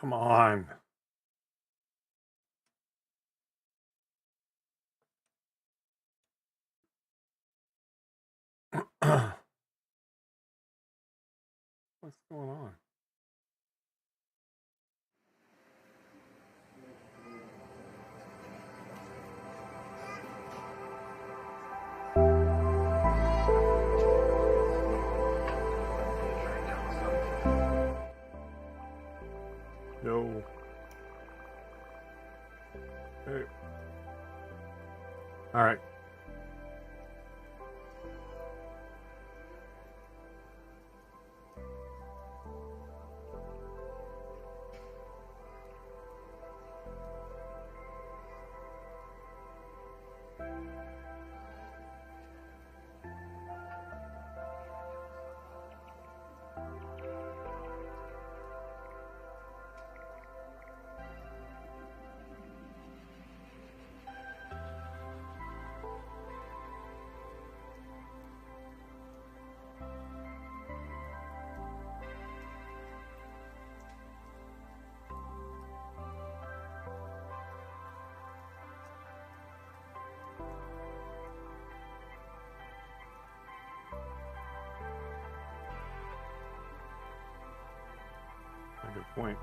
Come on. What's going on? Yo. Hey. All right. A good point.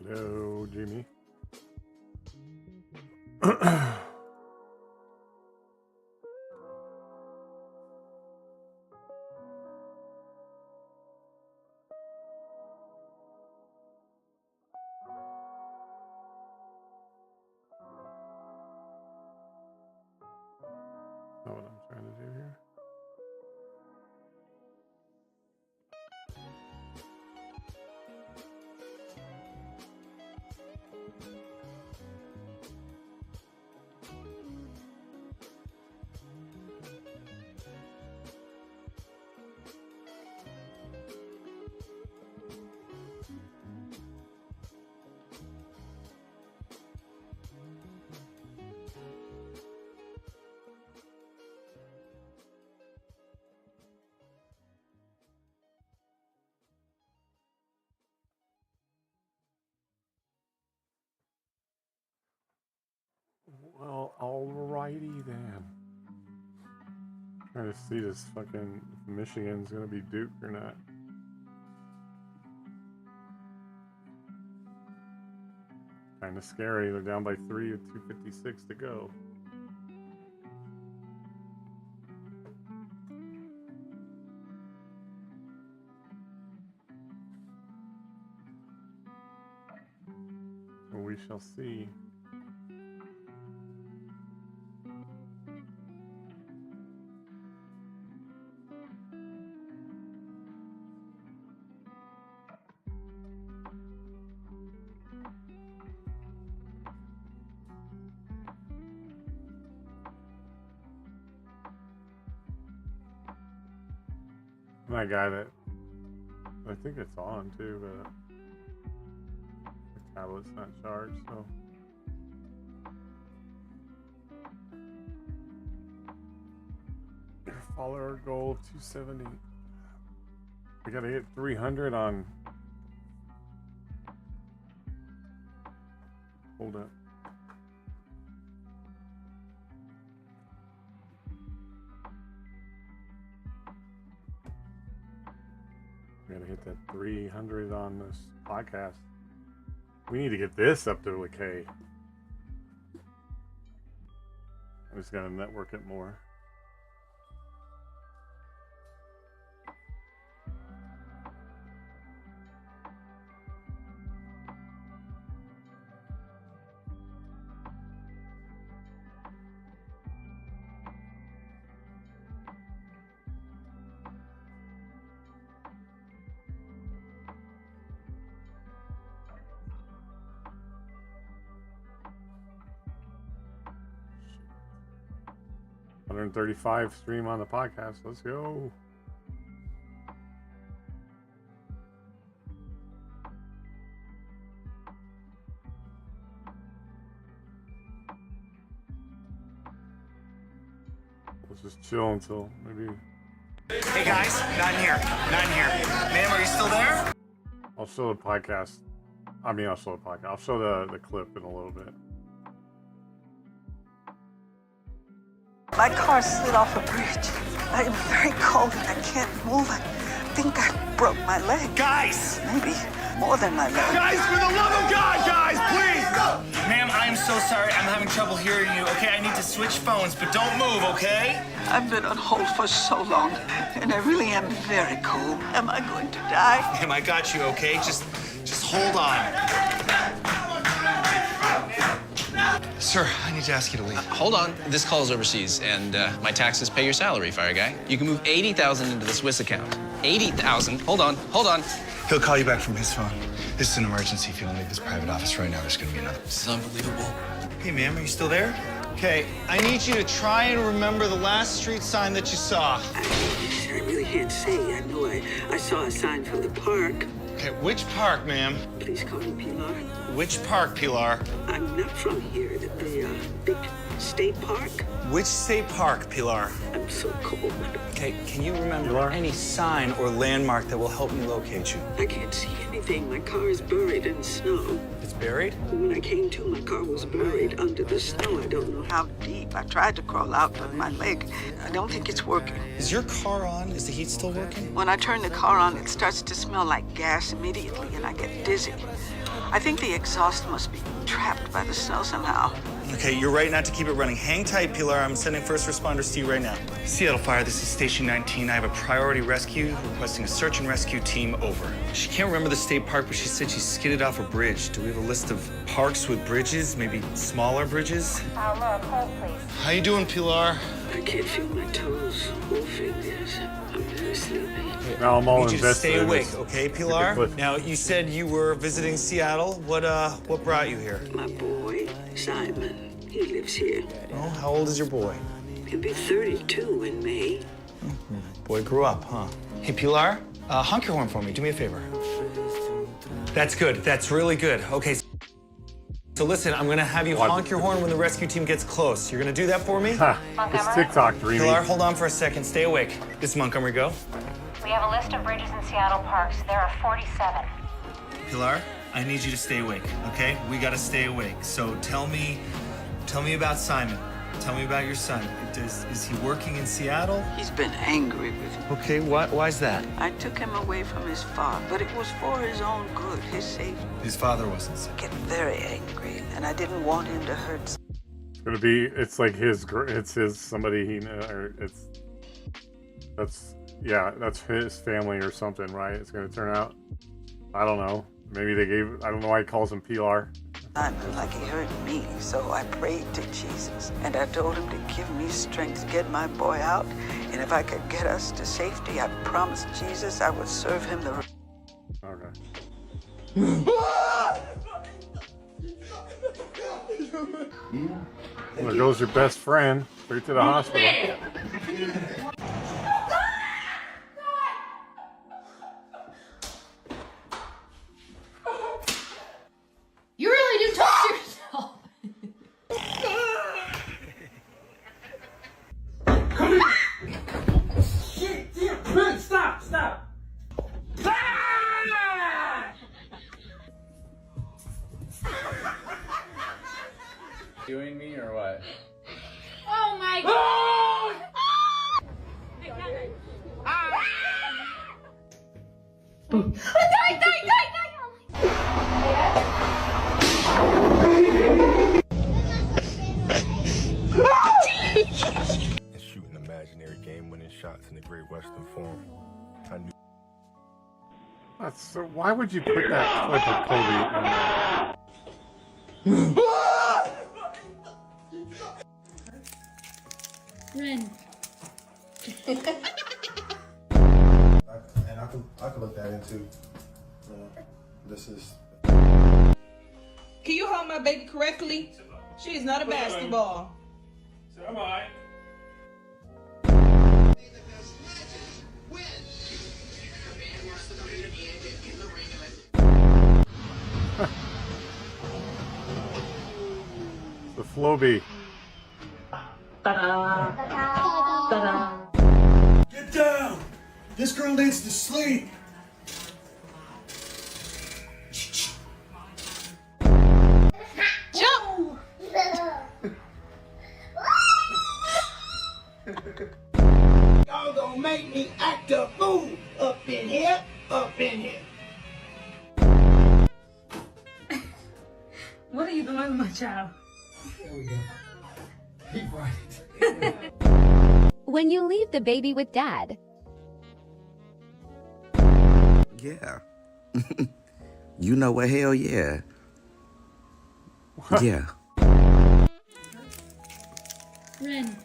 Hello, Jimmy. Know what I'm trying to do here? Well, alrighty then. Trying to see this fucking if Michigan's gonna be Duke or not. Kind of scary. They're down by 3 with 2:56 to go. So we shall see. That guy that I think it's on too, but the tablet's not charged, so follower goal 270. We gotta hit 300 on. Hold up. We gotta hit that 300 on this podcast. We need to get this up to a K. I just gotta network it more. $135 stream on the podcast. Let's go. Let's just chill until maybe. Hey guys, not in here. Not in here. Ma'am, are you still there? I'll show the podcast. I'll show the podcast. I'll show the clip in a little bit. My car slid off a bridge. I am very cold and I can't move. I think I broke my leg. Guys! Maybe more than my leg. Guys, for the love of God, guys, please! Ma'am, I am so sorry. I'm having trouble hearing you. Okay, I need to switch phones, but don't move, okay? I've been on hold for so long, and I really am very cold. Am I going to die? Ma'am, I got you, okay? Just hold on. Sir, I need to ask you to leave. Hold on. This call is overseas, and my taxes pay your salary, fire guy. You can move $80,000 into the Swiss account. $80,000. Hold on. He'll call you back from his phone. This is an emergency. If you don't leave this private office right now, there's gonna be another. This is unbelievable. Hey, ma'am, are you still there? Okay, I need you to try and remember the last street sign that you saw. I really can't say. I know I saw a sign from the park. Okay, which park, ma'am? Please call me Pilar. Which park, Pilar? I'm not from here. The big state park. Which state park, Pilar? I'm so cold. Okay, can you remember any sign or landmark that will help me locate you? I can't see anything. My car is buried in snow. It's buried? When I came to, my car was buried under the snow. I don't know how deep. I tried to crawl out, but my leg, I don't think it's working. Is your car on? Is the heat still working? When I turn the car on, it starts to smell like gas immediately, and I get dizzy. I think the exhaust must be trapped by the snow somehow. Okay, you're right not to keep it running. Hang tight, Pilar. I'm sending first responders to you right now. Seattle Fire, this is Station 19. I have a priority rescue requesting a search and rescue team over. She can't remember the state park, but she said she skidded off a bridge. Do we have a list of parks with bridges, maybe smaller bridges? Laura, hold, please. How you doing, Pilar? I can't feel my toes or fingers. I'm very sleepy. Now I'm all I need you to invested stay in awake, this. okay, Pilar? Clip. Now, you said you were visiting Seattle. What brought you here? My boy, Simon, he lives here. Oh, how old is your boy? He'll be 32 in May. Boy grew up, huh? Hey, Pilar, honk your horn for me. Do me a favor. That's good. That's really good. Okay. So listen, I'm gonna have you honk your horn when the rescue team gets close. You're gonna do that for me? It's TikTok, Dreamy. Pilar, hold on for a second. Stay awake. This is Montgomery, go. We have a list of bridges in Seattle parks. There are 47. Pilar, I need you to stay awake, okay? We gotta stay awake. So tell me Tell me about Simon. Tell me about your son. Is he working in Seattle? He's been angry with me. Okay, why's that? I took him away from his father, but it was for his own good, his safety. His father wasn't sick. Get very angry, and I didn't want him to hurt. It's gonna be. It's like it's his somebody he knows. Or that's his family or something, right? It's gonna turn out. I don't know. Maybe they gave. I don't know why he calls him Pilar. Simon like he hurt me, so I prayed to Jesus, and I told him to give me strength to get my boy out, and if I could get us to safety, I promised Jesus I would serve him the. Okay. There goes your best friend straight to the hospital. You really do touch yourself. Shit, stop. Doing me or what? Oh my god! And shooting imaginary game-winning shots in the Great Western Forum. I knew. That's so. Why would you put that clip of Kobe in there? Ren. And I can look that into. This is. Can you hold my baby correctly? She is not a basketball. So am I. The Floby. Get down! This girl needs to sleep! Jump! Y'all gonna make me act a fool up in here. What are you doing, my child? There we go. Keep right. When you leave the baby with dad. Yeah. You know what? Hell yeah. Yeah. Ren.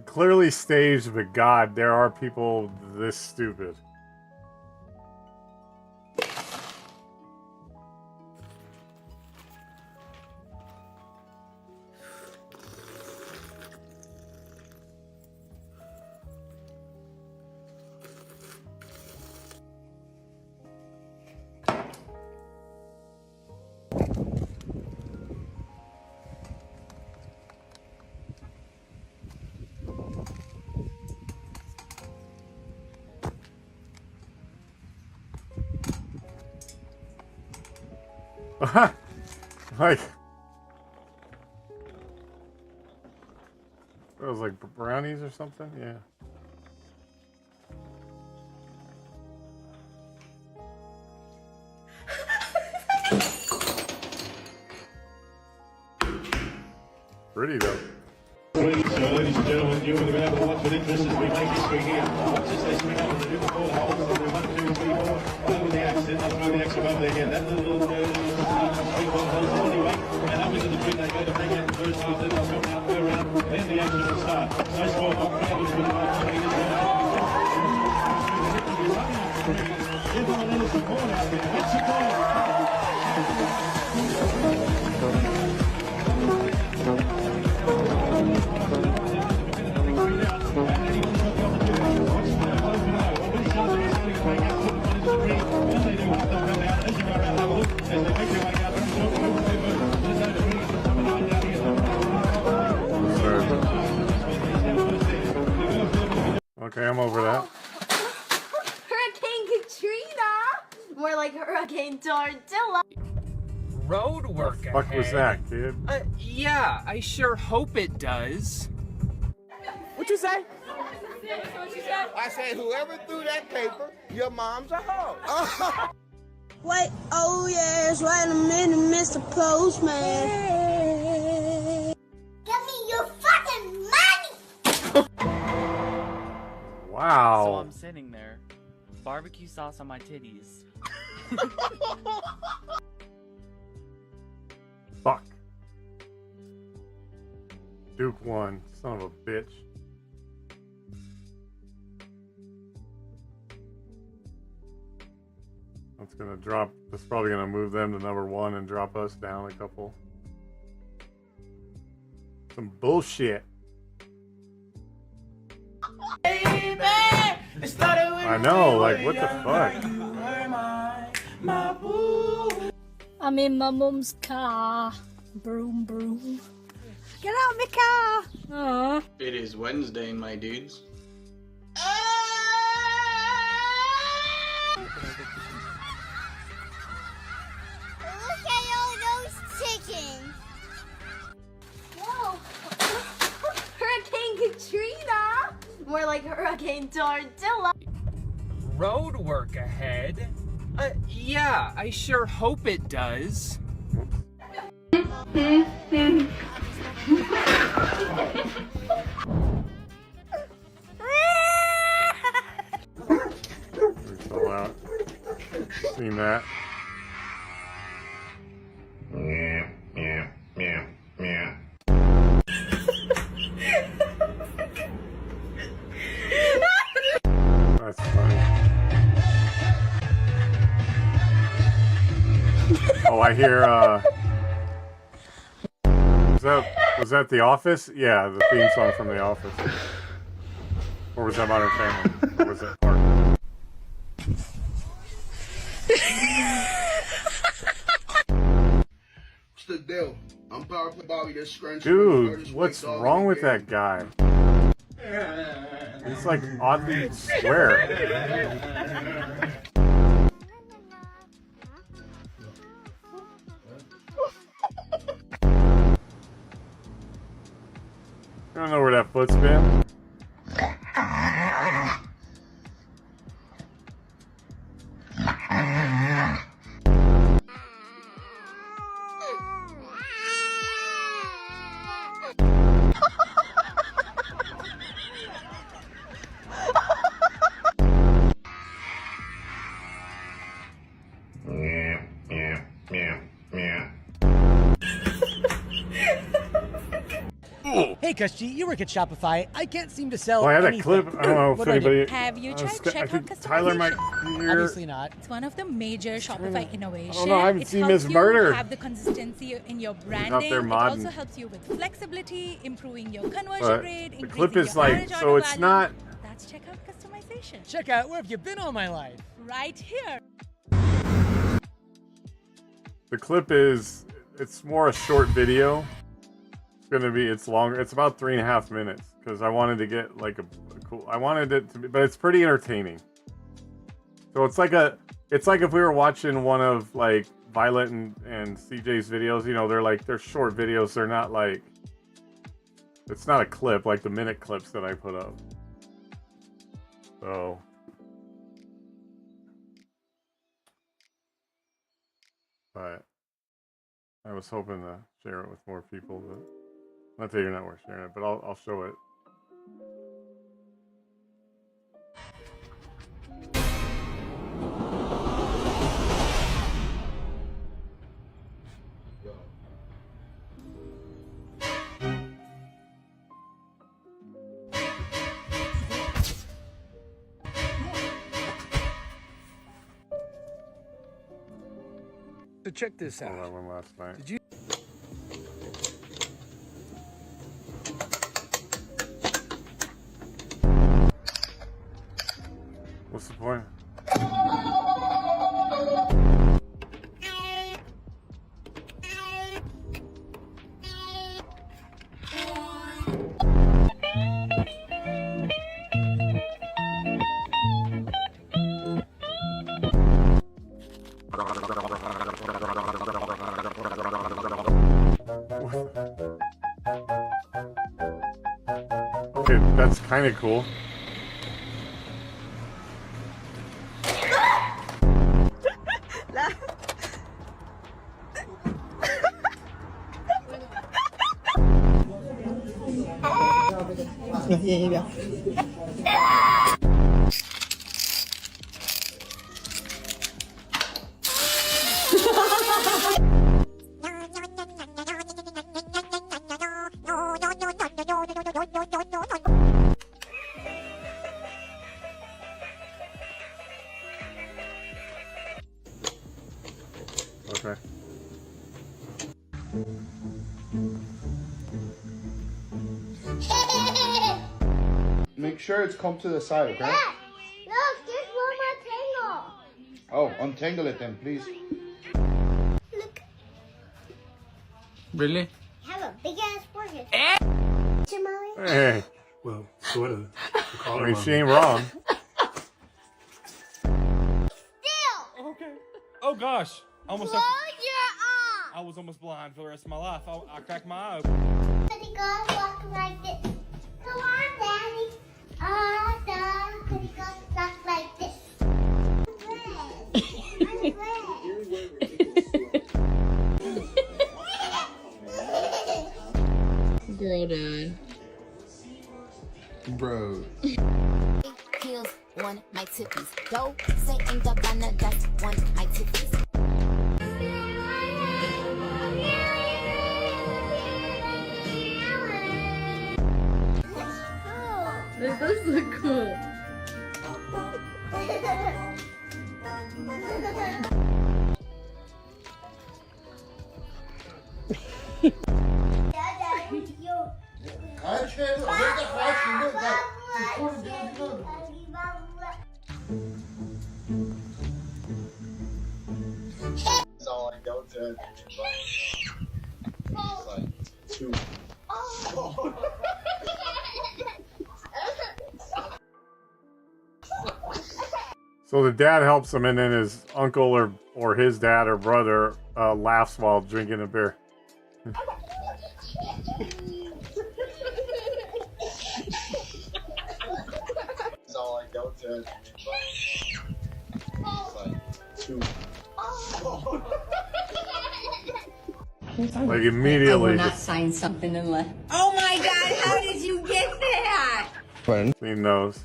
Clearly staged, but God, there are people this stupid. Like, it was like brownies or something, yeah. Pretty though. Ladies and gentlemen, you are going to have to watch with interest as we make history here. Watch as they swing out with the new ball. How old are they? 1, 2, 3, 4. Over the accent. They'll throw the accent over their head. That little swing ball holds all the way. And up into the twin they go to bring out the first half. Then they'll come out, go around. Then the action will start. So small, not crowded with the give them a little support out there. Get support. Okay, I'm over that. Hurricane Katrina! More like Hurricane Tortilla. Road work ahead. What was that, kid? Yeah, I sure hope it does. What you say? I said whoever threw that paper, your mom's a hoe. Wait, oh yes, wait a minute, Mr. Postman. Give me your fucking money! Wow. So I'm sitting there, barbecue sauce on my titties. Fuck. Duke won. Son of a bitch. That's gonna drop. That's probably gonna move them to #1 and drop us down a couple. Some bullshit. I know, like, what the fuck? I'm in my mum's car. Broom, broom. Get out of my car! Aww. It is Wednesday, my dudes. Look at all those chickens! Whoa! Hurricane Katrina! More like Hurricane Tortilla. Road work ahead. Yeah, I sure hope it does. We fell out. Seen that. Yeah, yeah, yeah, yeah. That's funny. Oh, I hear, was that The Office? Yeah, the theme song from The Office. Or was that Modern Family? Or was that Park? What's the deal? I'm Power Play Bobby, this scrunch. Dude, what's wrong with that guy? He's like oddly square. I don't know where that foot's been. Yeah, yeah, yeah, yeah. Hey, Kushji, you work at Shopify. I can't seem to sell Well, I had anything. that clip. I don't know if What do I do? anybody. Have you tried I checkout think customization? Tyler might be here. Obviously not. It's one of the major Shopify innovations. I don't know, I haven't it seen helps Ms. you Murder. have the consistency in your there branding. It modding. also helps you with flexibility, improving your conversion But rate, the increasing clip is your like, average so order it's value. not. That's checkout customization. Checkout, where have you been all my life? Right here. The clip is. It's more a short video. It's gonna be. It's longer. It's about 3.5 minutes because I wanted to get like a cool. I wanted it to be, but it's pretty entertaining. So it's like a. It's like if we were watching one of like Violet and CJ's videos. You know, they're short videos. They're not like. It's not a clip like the minute clips that I put up. So. But I was hoping to share it with more people, but not that you're not worth sharing it, but I'll show it. So check this out. Saw that one last night. Did you? What's the point? Okay, that's kind of cool. Okay. Make sure it's come to the side, okay? Look, this one my tangle. Oh, untangle it then, please. Look, Really? I have a big ass forehead. Hey. Well, sort of. I mean, she ain't wrong. Okay. Oh gosh. Almost. Close your eyes. I was almost blind for the rest of my life. I cracked my eye open. Pretty girl walk like this. Come on, Daddy. The pretty girl walk like this. Girl, Dad. Bro. Heels on my tippies. Dope, say in Gabbana, that's one my tippies. This does look cool. That's all I go to. Like 2. So the dad helps him, and then his uncle or his dad or brother laughs while drinking a beer. That's all I go to. Like 2. Like immediately. I will not sign something unless. Oh my God! How did you get that? He knows.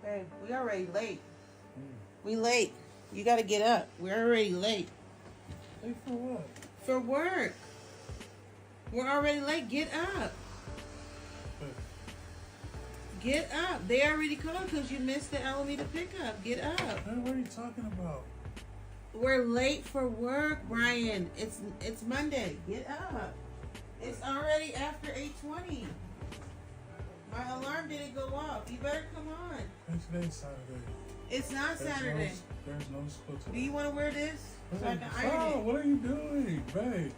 Babe, we already late. We late. You gotta get up. We're already late. Late for what? For work. We're already late. Get up. Get up. They already called because you missed the Alameda pickup. Get up. Hey, what are you talking about? We're late for work, Brian. It's Monday. Get up. It's already after 8:20. My alarm didn't go off. You better come on. Today's Saturday. It's not Saturday. There's no school today. Do you want to wear this? So I can Oh, iron it. what are you doing, babe?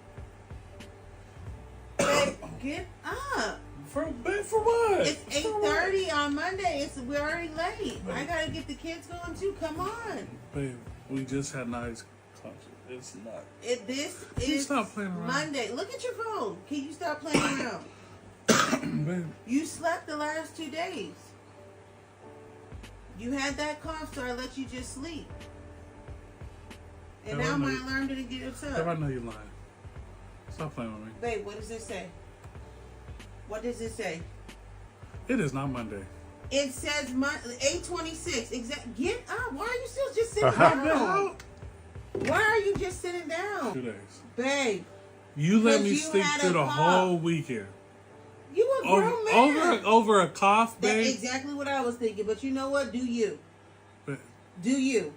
Babe, get up. For what? It's 8:30 on Monday. We're already late. I gotta get the kids going too. Come on. Babe, we just had nice concert. It's not. This Can you is stop playing around? Monday. Look at your phone. Can you stop playing around? Babe. You slept the last 2 days. You had that cough, so I let you just sleep. And Babe, now my alarm didn't get us Babe, I up. know you're lying. Stop playing with me. Babe, what does it say? What does it say? It is not Monday. It says 8:26. Get up. Why are you still just sitting down? Why are you just sitting down? 2 days. Babe. You let me you sleep had through a the cough. whole weekend. You a grown man. Over a cough, babe. That's exactly what I was thinking. But you know what? Do you? Babe. Do you?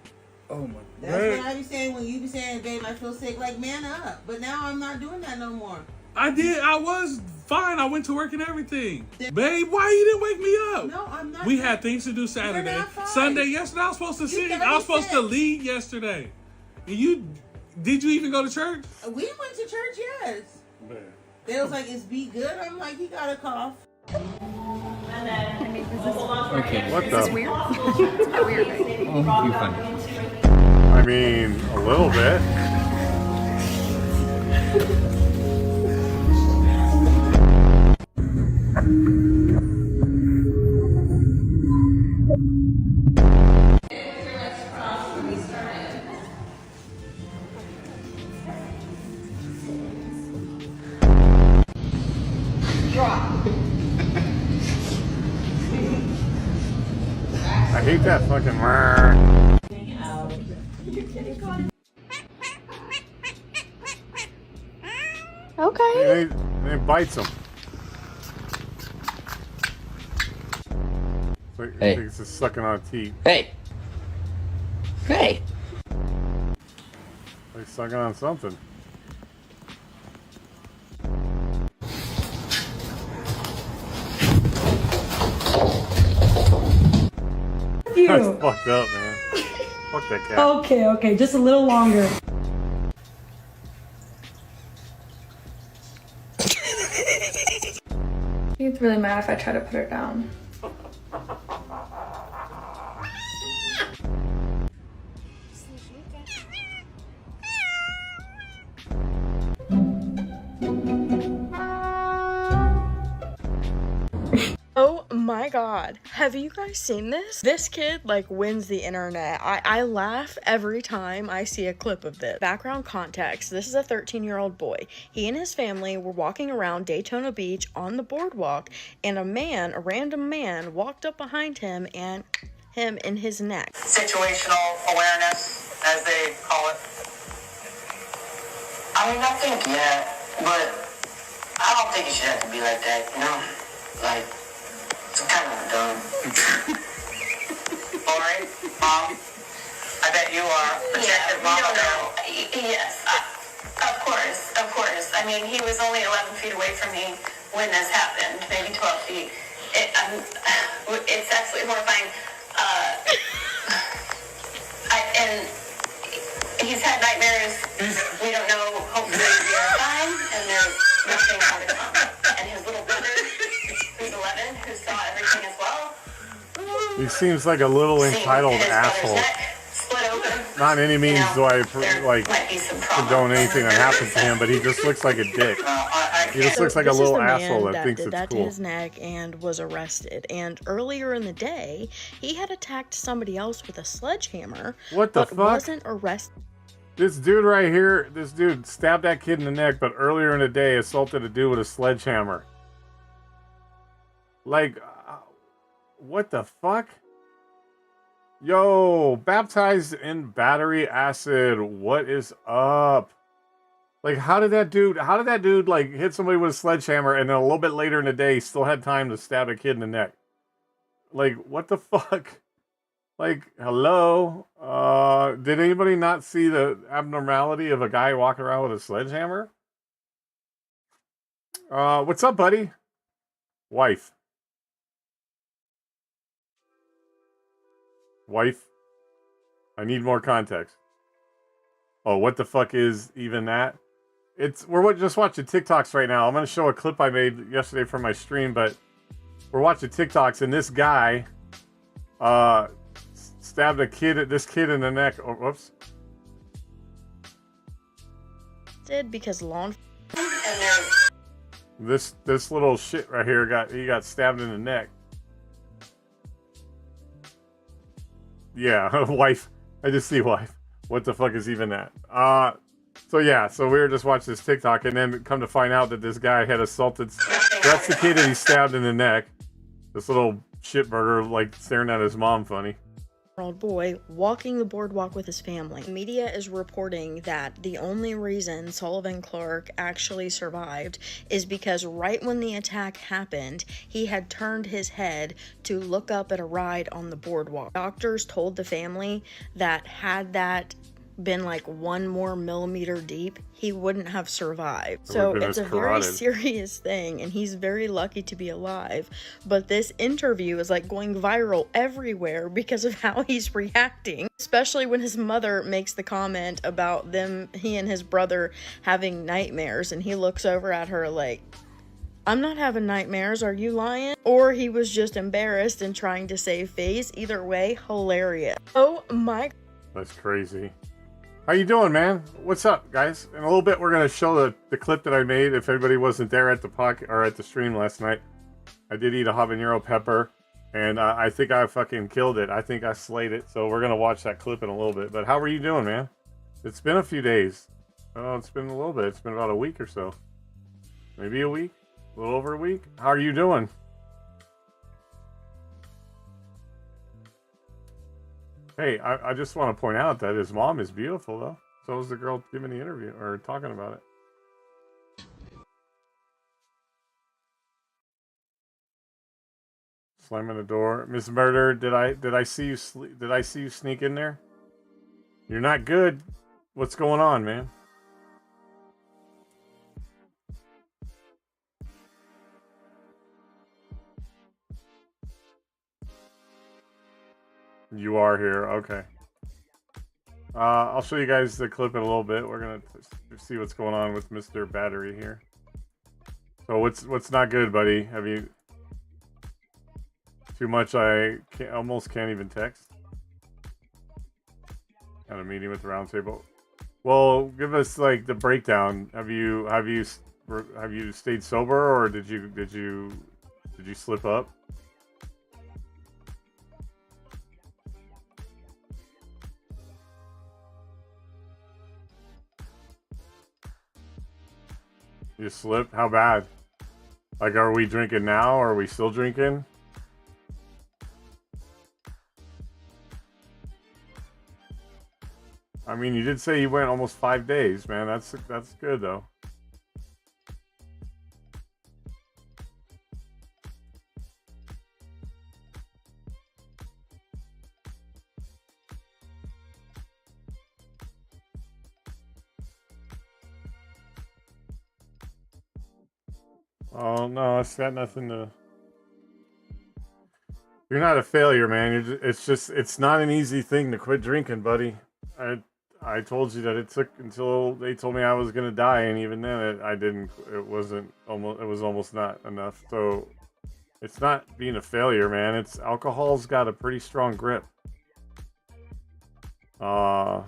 Oh my. That's babe. what I be saying when you be saying, babe, I feel sick. Like, man up. But now I'm not doing that no more. I did. I was fine. I went to work and everything. Babe, why you didn't wake me up? No, I'm not. We had things to do Saturday. not fine. Sunday, yesterday, I was supposed to sing. I was supposed to lead yesterday. And you Did you even go to church? We went to church, yes. They was like, "Is B good?" I'm like, "He got a cough." Okay. What Is the? this weird? It's not weird, right? Oh, you funny. I mean, a little bit. I hate that fucking. Okay. And it bites him. Like, Hey. I think it's just sucking on teeth. Hey. Hey. Like sucking on something. That's fucked up, man. Fuck that cat. Okay, just a little longer. He gets really mad if I try to put her down. Oh my god, have you guys seen this? This kid like wins the internet. I laugh every time I see a clip of this. Background context, this is a 13-year-old boy. He and his family were walking around Daytona Beach on the boardwalk, and a random man walked up behind him and him in his neck. Situational awareness, as they call it. I mean, I think, yeah, but I don't think it should have to be like that, you know? Like, it's kind of dumb. Lori, Mom, I bet you are protective mom now. Yes, of course. I mean, he was only 11 feet away from me when this happened, maybe 12 feet. It's absolutely horrifying. And he's had nightmares. We don't know. Hopefully we are fine, and there's nothing more to come. And his little brother, who's 11, who saw everything as well. He seems like a little entitled asshole. Not in any means do I condone anything that happens to him, but he just looks like a dick. He just looks like a little asshole that thinks it's to cool. his neck and was arrested. And earlier in the day, he had attacked somebody else with a sledgehammer. What the but fuck? Wasn't arrested. This dude right here, this dude stabbed that kid in the neck, but earlier in the day assaulted a dude with a sledgehammer. Like, what the fuck? Yo, baptized in battery acid. What is up? Like, how did that dude like hit somebody with a sledgehammer and then a little bit later in the day still had time to stab a kid in the neck? Like, what the fuck? Like, hello? Did anybody not see the abnormality of a guy walking around with a sledgehammer? What's up, buddy? Wife. I need more context. Oh, what the fuck is even that? We're just watching TikToks right now. I'm going to show a clip I made yesterday from my stream, but we're watching TikToks, and this guy stabbed this kid in the neck. Oh, whoops. Did because law This little shit right here got stabbed in the neck. Yeah, wife. I just see wife. What the fuck is even that? So we were just watching this TikTok, and then come to find out that this guy had assaulted. That's the kid that he stabbed in the neck. This little shitburger, like staring at his mom funny. Boy walking the boardwalk with his family. Media is reporting that the only reason Sullivan Clark actually survived is because right when the attack happened, he had turned his head to look up at a ride on the boardwalk. Doctors told the family that had that been like 1 more millimeter deep, he wouldn't have survived. It So would've been it's a as very carotid. serious thing, and he's very lucky to be alive. But this interview is like going viral everywhere because of how he's reacting, especially when his mother makes the comment about he and his brother having nightmares, and he looks over at her like, I'm not having nightmares, are you lying? Or he was just embarrassed and trying to save face. Either way, hilarious. Oh my. That's crazy. How you doing, man? What's up, guys? In a little bit, we're gonna show the clip that I made. If anybody wasn't there at the or at the stream last night, I did eat a habanero pepper, and I think I fucking killed it. I think I slayed it. So we're gonna watch that clip in a little bit. But how are you doing, man? It's been a few days. Oh, it's been a little bit. It's been about a week or so. Maybe a week. A little over a week. How are you doing? Hey, I just want to point out that his mom is beautiful, though. So is the girl giving the interview or talking about it. Slamming the door, Miss Murder. Did I see you Did I see you sneak in there? You're not good. What's going on, man? You are here, okay. I'll show you guys the clip in a little bit. We're gonna see what's going on with Mr. Battery here. So what's not good, buddy? Have you too much? I almost can't even text. Had a meeting with the roundtable. Well, give us like the breakdown. Have you stayed sober, or did you slip up? You slipped? How bad? Like, are we drinking now, or are we still drinking? I mean, you did say you went almost 5 days, man. That's good, though. Oh, no, it's got nothing to... You're not a failure, man. It's not an easy thing to quit drinking, buddy. I told you that it took until they told me I was gonna die, and even then, it was almost not enough. So, it's not being a failure, man. Alcohol's got a pretty strong grip. You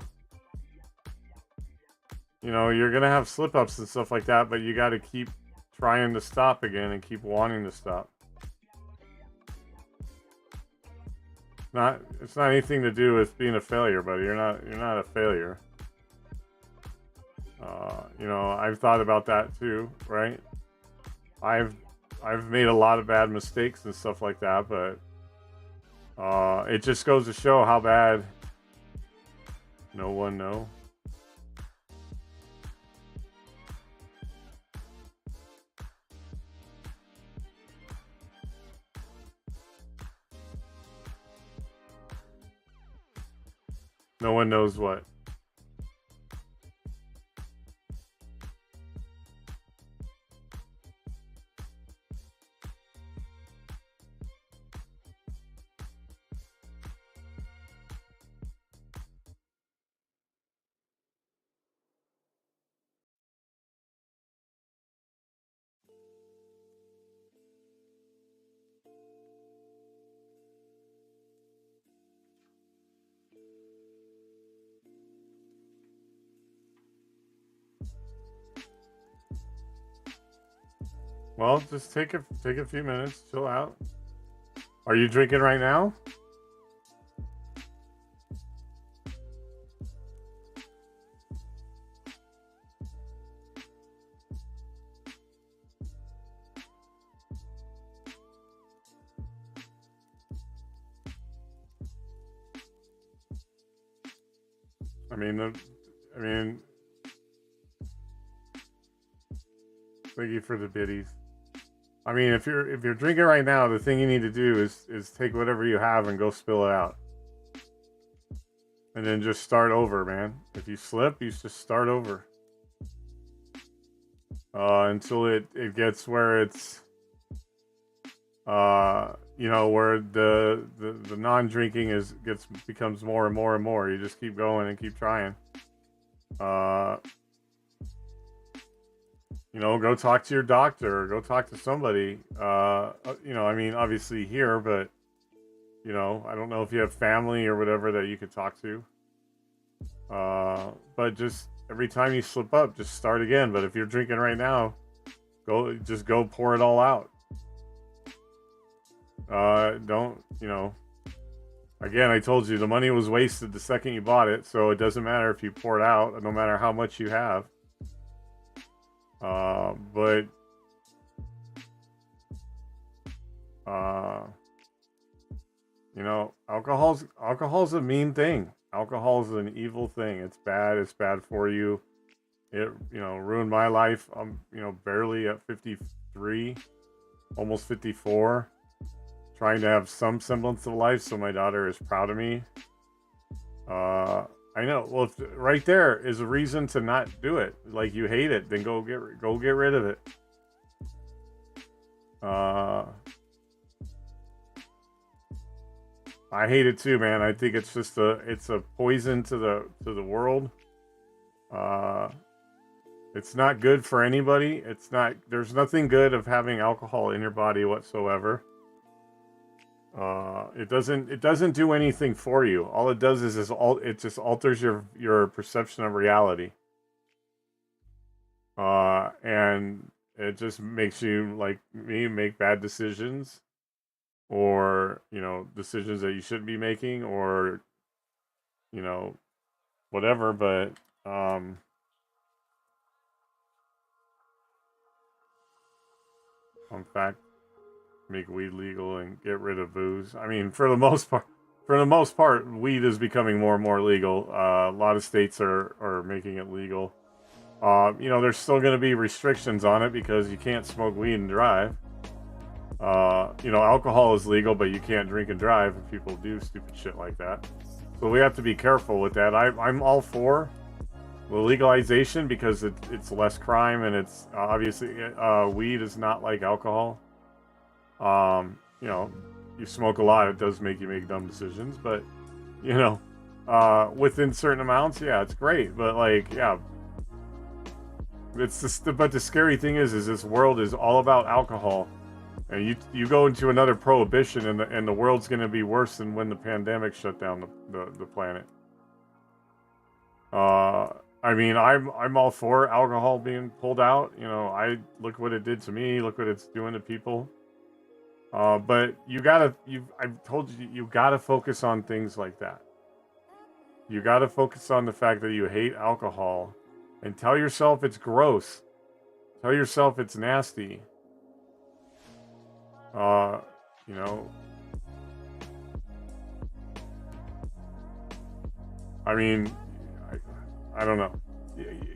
know, you're gonna have slip-ups and stuff like that, but you gotta keep trying to stop again and keep wanting to stop. It's not anything to do with being a failure, buddy. You're not a failure. You know, I've thought about that too, right? I've made a lot of bad mistakes and stuff like that, but it just goes to show how bad. No one know. No one knows what. Well, just take a few minutes, chill out. Are you drinking right now? I mean, thank you for the biddies. I mean, if you're drinking right now, the thing you need to do is take whatever you have and go spill it out. And then just start over, man. If you slip, you just start over. Until it gets where it's, you know, where the non-drinking becomes more and more and more. You just keep going and keep trying. You know, go talk to your doctor, go talk to somebody. You know, I mean, obviously here, but you know, I don't know if you have family or whatever that you could talk to. But just every time you slip up, just start again. But if you're drinking right now, go pour it all out. Don't, you know, again, I told you the money was wasted the second you bought it, so it doesn't matter if you pour it out, no matter how much you have. But you know, alcohol's a mean thing. Alcohol is an evil thing. It's bad. It's bad for you. It, you know, ruined my life. I'm, you know, barely at 53, almost 54, trying to have some semblance of life. So my daughter is proud of me. I know. Well, if, right there is a reason to not do it. Like you hate it, then go get rid of it. I hate it too, man. I think it's just it's a poison to the world. It's not good for anybody. There's nothing good of having alcohol in your body whatsoever. It doesn't do anything for you. All it does is it just alters your perception of reality. And it just makes you, like me, make bad decisions. Or, you know, decisions that you shouldn't be making, or, you know, whatever, but, in fact, make weed legal and get rid of booze. I mean, for the most part, weed is becoming more and more legal. A lot of states are making it legal. You know, there's still going to be restrictions on it because you can't smoke weed and drive. You know, alcohol is legal, but you can't drink and drive if people do stupid shit like that. So we have to be careful with that. I'm all for the legalization because it's less crime, and it's obviously weed is not like alcohol. You know, you smoke a lot, it does make you make dumb decisions, but you know, within certain amounts, yeah, it's great. But like, yeah, it's just, but the scary thing is this world is all about alcohol. And you go into another prohibition, and the world's going to be worse than when the pandemic shut down the planet. I mean, I'm all for alcohol being pulled out. You know, look what it did to me. Look what it's doing to people. But I've told you, you gotta focus on things like that. You gotta focus on the fact that you hate alcohol, and tell yourself it's gross. Tell yourself it's nasty. You know, I mean, I don't know.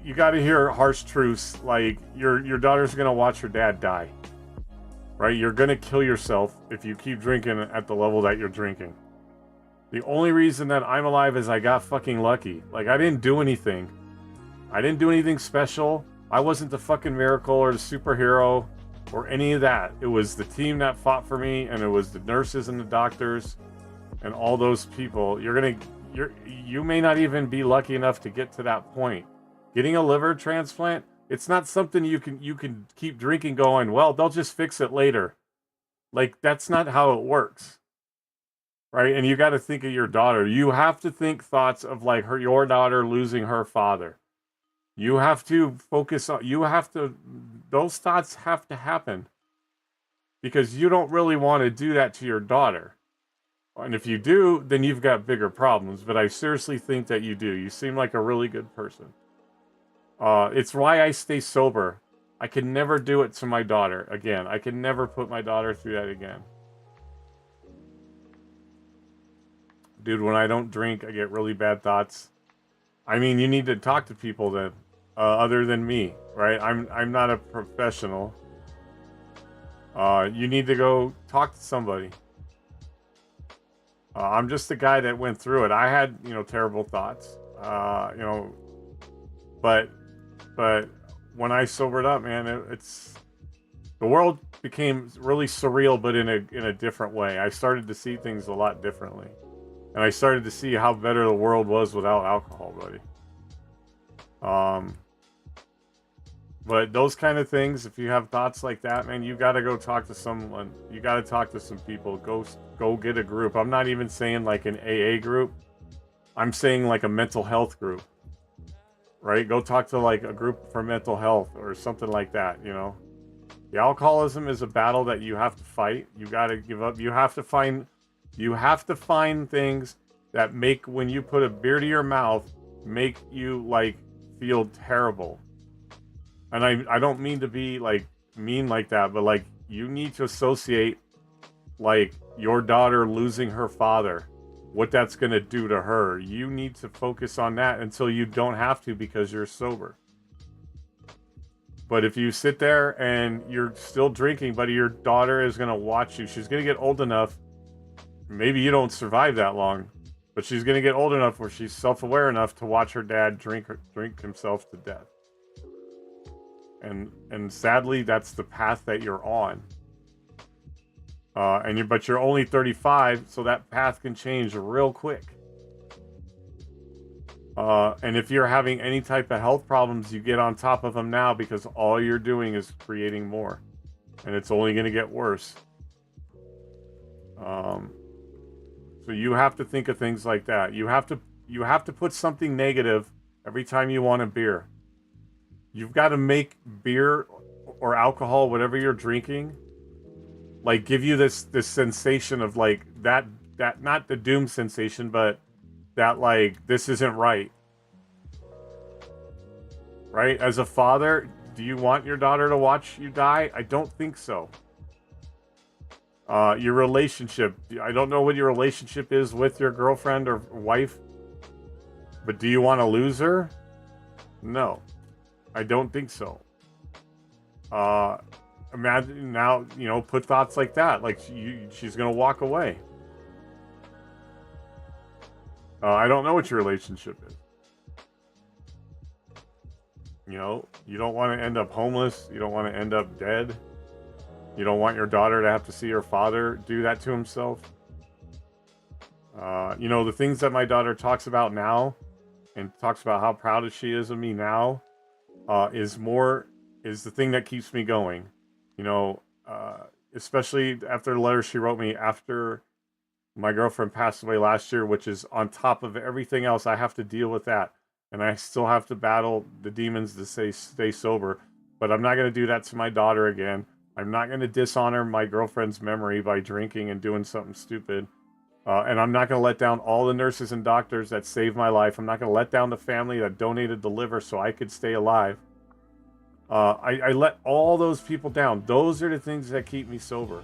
You got to hear harsh truths, like your daughter's gonna watch her dad die, right? You're gonna kill yourself if you keep drinking at the level that you're drinking. The only reason that I'm alive is I got fucking lucky. Like, I didn't do anything. I didn't do anything special. I wasn't the fucking miracle or the superhero or any of that. It was the team that fought for me, and it was the nurses and the doctors and all those people. You may not even be lucky enough to get to that point. Getting a liver transplant, it's not something you can keep drinking going, well, they'll just fix it later. Like, that's not how it works. Right? And you got to think of your daughter. You have to think thoughts of like your daughter losing her father. You have to focus on, those thoughts have to happen, because you don't really want to do that to your daughter. And if you do, then you've got bigger problems. But I seriously think that you do. You seem like a really good person. It's why I stay sober. I can never do it to my daughter again. I can never put my daughter through that again. Dude, when I don't drink, I get really bad thoughts. I mean, you need to talk to people that, other than me, right? I'm not a professional. You need to go talk to somebody. I'm just the guy that went through it. I had, terrible thoughts, but when I sobered up, man, the world became really surreal, but in a different way. I started to see things a lot differently, and I started to see how better the world was without alcohol, buddy. But those kind of things, if you have thoughts like that, man, you got to go talk to someone. You got to talk to some people. Go get a group. I'm not even saying like an AA group. I'm saying like a mental health group, right? Go talk to like a group for mental health or something like that, The alcoholism is a battle that you have to fight. You got to give up. You have to find things that make, when you put a beer to your mouth, make you like feel terrible. And I don't mean to be like mean like that, but like you need to associate like your daughter losing her father, what that's going to do to her. You need to focus on that until you don't have to, because you're sober. But if you sit there and you're still drinking, buddy, your daughter is going to watch you. She's going to get old enough. Maybe you don't survive that long, but she's going to get old enough where she's self-aware enough to watch her dad drink himself to death. And sadly, that's the path that you're on. But you're only 35, so that path can change real quick. And if you're having any type of health problems, you get on top of them now, because all you're doing is creating more, and it's only going to get worse. So you have to think of things like that. You have to put something negative every time you want a beer. You've got to make beer or alcohol, whatever you're drinking, like give you this sensation of like that not the doom sensation, but that like this isn't right. Right? As a father, do you want your daughter to watch you die? I don't think so. Your relationship, I don't know what your relationship is with your girlfriend or wife, but do you want to lose her? No. I don't think so. Imagine now, put thoughts like that. Like she's going to walk away. I don't know what your relationship is. You don't want to end up homeless. You don't want to end up dead. You don't want your daughter to have to see her father do that to himself. The things that my daughter talks about now, and talks about how proud she is of me now, is the thing that keeps me going. Especially after the letter she wrote me after my girlfriend passed away last year, which is on top of everything else. I have to deal with that, and I still have to battle the demons to stay sober. But I'm not going to do that to my daughter again. I'm not going to dishonor my girlfriend's memory by drinking and doing something stupid. And I'm not going to let down all the nurses and doctors that saved my life. I'm not going to let down the family that donated the liver so I could stay alive. I let all those people down. Those are the things that keep me sober.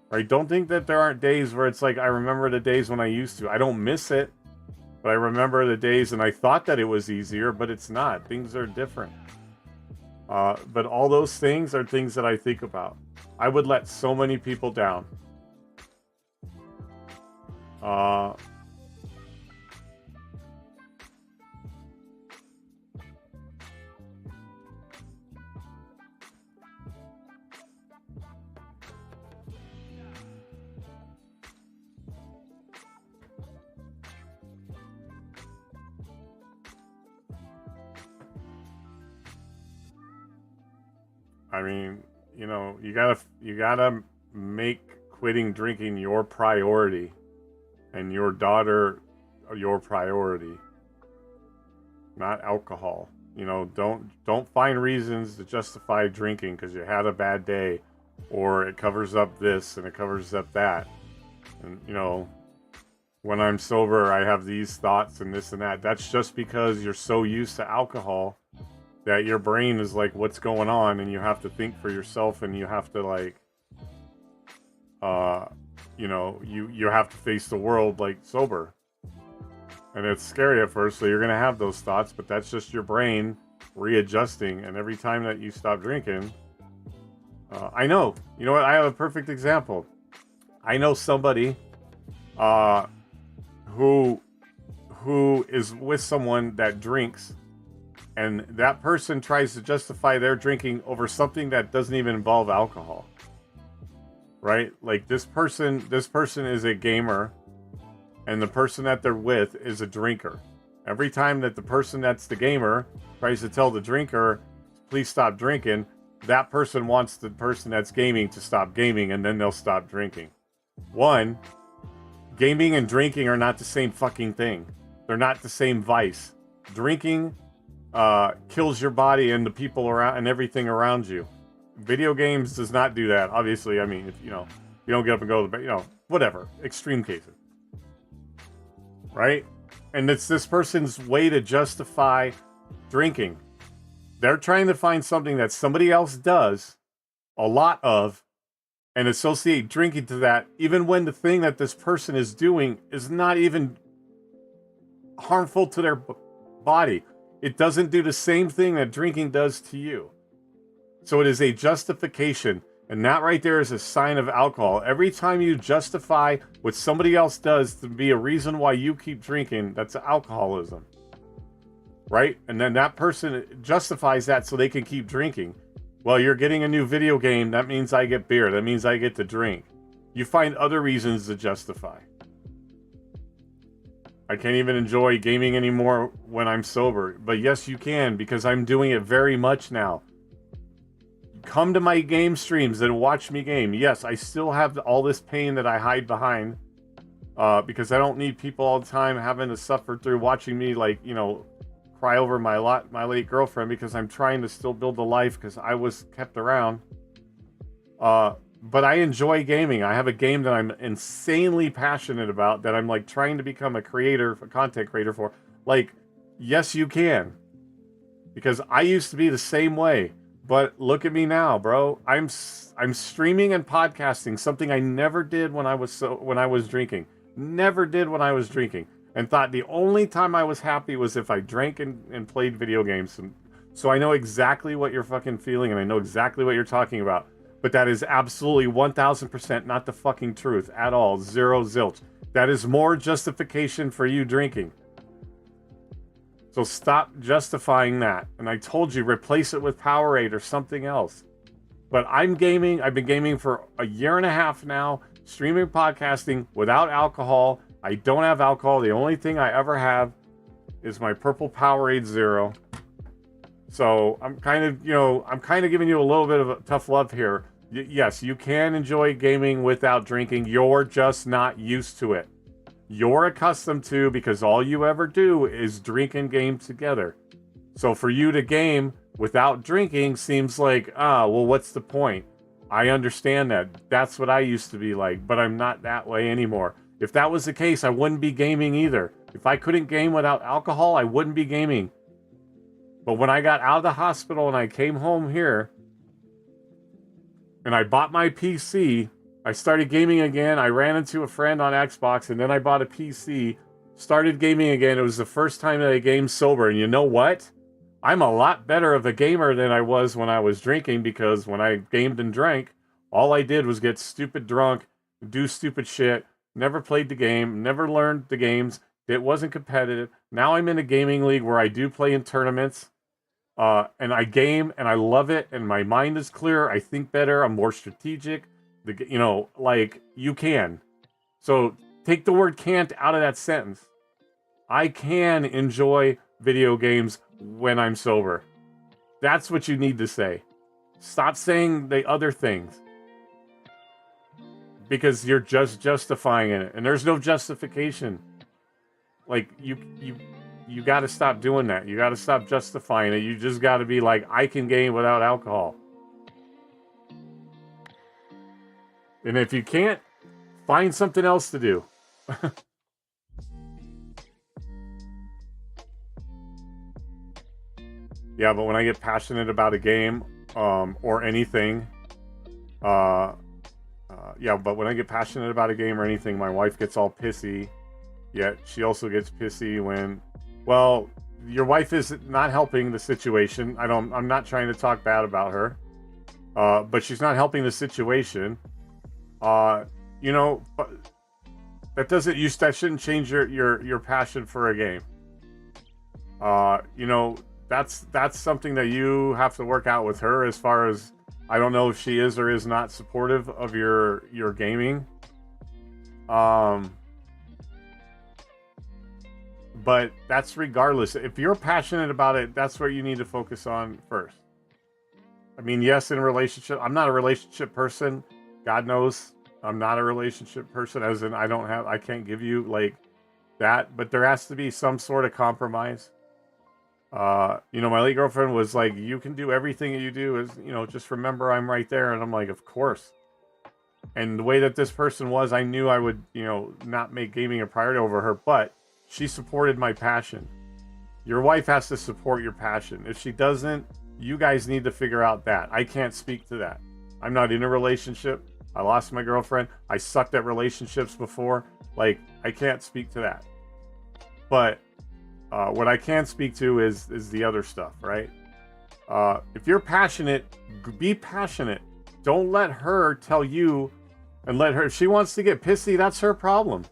Right? Don't think that there aren't days where it's like, I remember the days when I used to. I don't miss it, but I remember the days and I thought that it was easier, but it's not. Things are different. But all those things are things that I think about. I would let so many people down. I mean, you gotta make quitting drinking your priority, and your daughter your priority, not alcohol. Don't find reasons to justify drinking because you had a bad day, or it covers up this and it covers up that. And when I'm sober, I have these thoughts and this and that. That's just because you're so used to alcohol that your brain is like, what's going on? And you have to think for yourself, and you have to like, you have to face the world like sober. And it's scary at first, so you're going to have those thoughts, but that's just your brain readjusting. And every time that you stop drinking, I know, you know what? I have a perfect example. I know somebody who is with someone that drinks, and that person tries to justify their drinking over something that doesn't even involve alcohol. Right? Like this person is a gamer, and the person that they're with is a drinker. Every time that the person that's the gamer tries to tell the drinker, please stop drinking, that person wants the person that's gaming to stop gaming, and then they'll stop drinking. One, gaming and drinking are not the same fucking thing. They're not the same vice. Drinking kills your body and the people around and everything around you. Video games does not do that. Obviously, I mean, if you don't get up and go to the bed, whatever. Extreme cases. Right? And it's this person's way to justify drinking. They're trying to find something that somebody else does a lot of and associate drinking to that, even when the thing that this person is doing is not even harmful to their body. It doesn't do the same thing that drinking does to you. So it is a justification, and that right there is a sign of alcohol. Every time you justify what somebody else does to be a reason why you keep drinking, that's alcoholism. Right? And then that person justifies that so they can keep drinking. Well, you're getting a new video game, that means I get beer, that means I get to drink. You find other reasons to justify. I can't even enjoy gaming anymore when I'm sober. But yes, you can, because I'm doing it very much now. Come to my game streams and watch me game. Yes, I still have all this pain that I hide behind. Because I don't need people all the time having to suffer through watching me, cry over my late girlfriend, because I'm trying to still build a life because I was kept around. But I enjoy gaming. I have a game that I'm insanely passionate about that I'm trying to become a content creator for. Yes, you can. Because I used to be the same way. But look at me now, bro. I'm streaming and podcasting, something I never did when I was drinking. Never did when I was drinking. And thought the only time I was happy was if I drank and played video games. So I know exactly what you're fucking feeling, and I know exactly what you're talking about. But that is absolutely 1000% not the fucking truth at all. Zero zilch. That is more justification for you drinking. So stop justifying that. And I told you, replace it with Powerade or something else. But I'm gaming. I've been gaming for a year and a half now. Streaming, podcasting without alcohol. I don't have alcohol. The only thing I ever have is my purple Powerade Zero. So I'm kind of giving you a little bit of a tough love here. Yes, you can enjoy gaming without drinking. You're just not used to it. You're accustomed to, because all you ever do is drink and game together. So for you to game without drinking seems like, well, what's the point? I understand that. That's what I used to be like, but I'm not that way anymore. If that was the case, I wouldn't be gaming either. If I couldn't game without alcohol, I wouldn't be gaming. But when I got out of the hospital and I came home here, and I bought my PC, I started gaming again. I ran into a friend on Xbox, and then I bought a PC, started gaming again. It was the first time that I gamed sober. And you know what? I'm a lot better of a gamer than I was when I was drinking, because when I gamed and drank, all I did was get stupid drunk, do stupid shit, never played the game, never learned the games. It wasn't competitive. Now I'm in a gaming league where I do play in tournaments. And I game, and I love it, and my mind is clear. I think better. I'm more strategic. You can. So take the word can't out of that sentence. I can enjoy video games when I'm sober. That's what you need to say. Stop saying the other things. Because you're just justifying it. And there's no justification. You got to stop doing that. You got to stop justifying it. You just got to be like, I can game without alcohol. And if you can't, find something else to do. Yeah, but when I get passionate about a game or anything, but when I get passionate about a game or anything, my wife gets all pissy. Yet she also gets pissy when, well, your wife is not helping the situation. I'm not trying to talk bad about her, but she's not helping the situation. that shouldn't change your passion for a game. You know, that's something that you have to work out with her. As far as, I don't know if she is or is not supportive of your gaming. But that's regardless. If you're passionate about it, that's what you need to focus on first. I mean, yes, in a relationship, I'm not a relationship person. God knows I'm not a relationship person, as in I can't give you like that, but there has to be some sort of compromise. You know, my late girlfriend was like, you can do everything that you do, is, you know, just remember I'm right there. And I'm like, of course. And the way that this person was, I knew I would, you know, not make gaming a priority over her, but she supported my passion. Your wife has to support your passion. If she doesn't, you guys need to figure out that. I can't speak to that. I'm not in a relationship. I lost my girlfriend. I sucked at relationships before. Like, I can't speak to that. But what I can speak to is the other stuff, right? If you're passionate, be passionate. Don't let her tell you, and let her, if she wants to get pissy, that's her problem.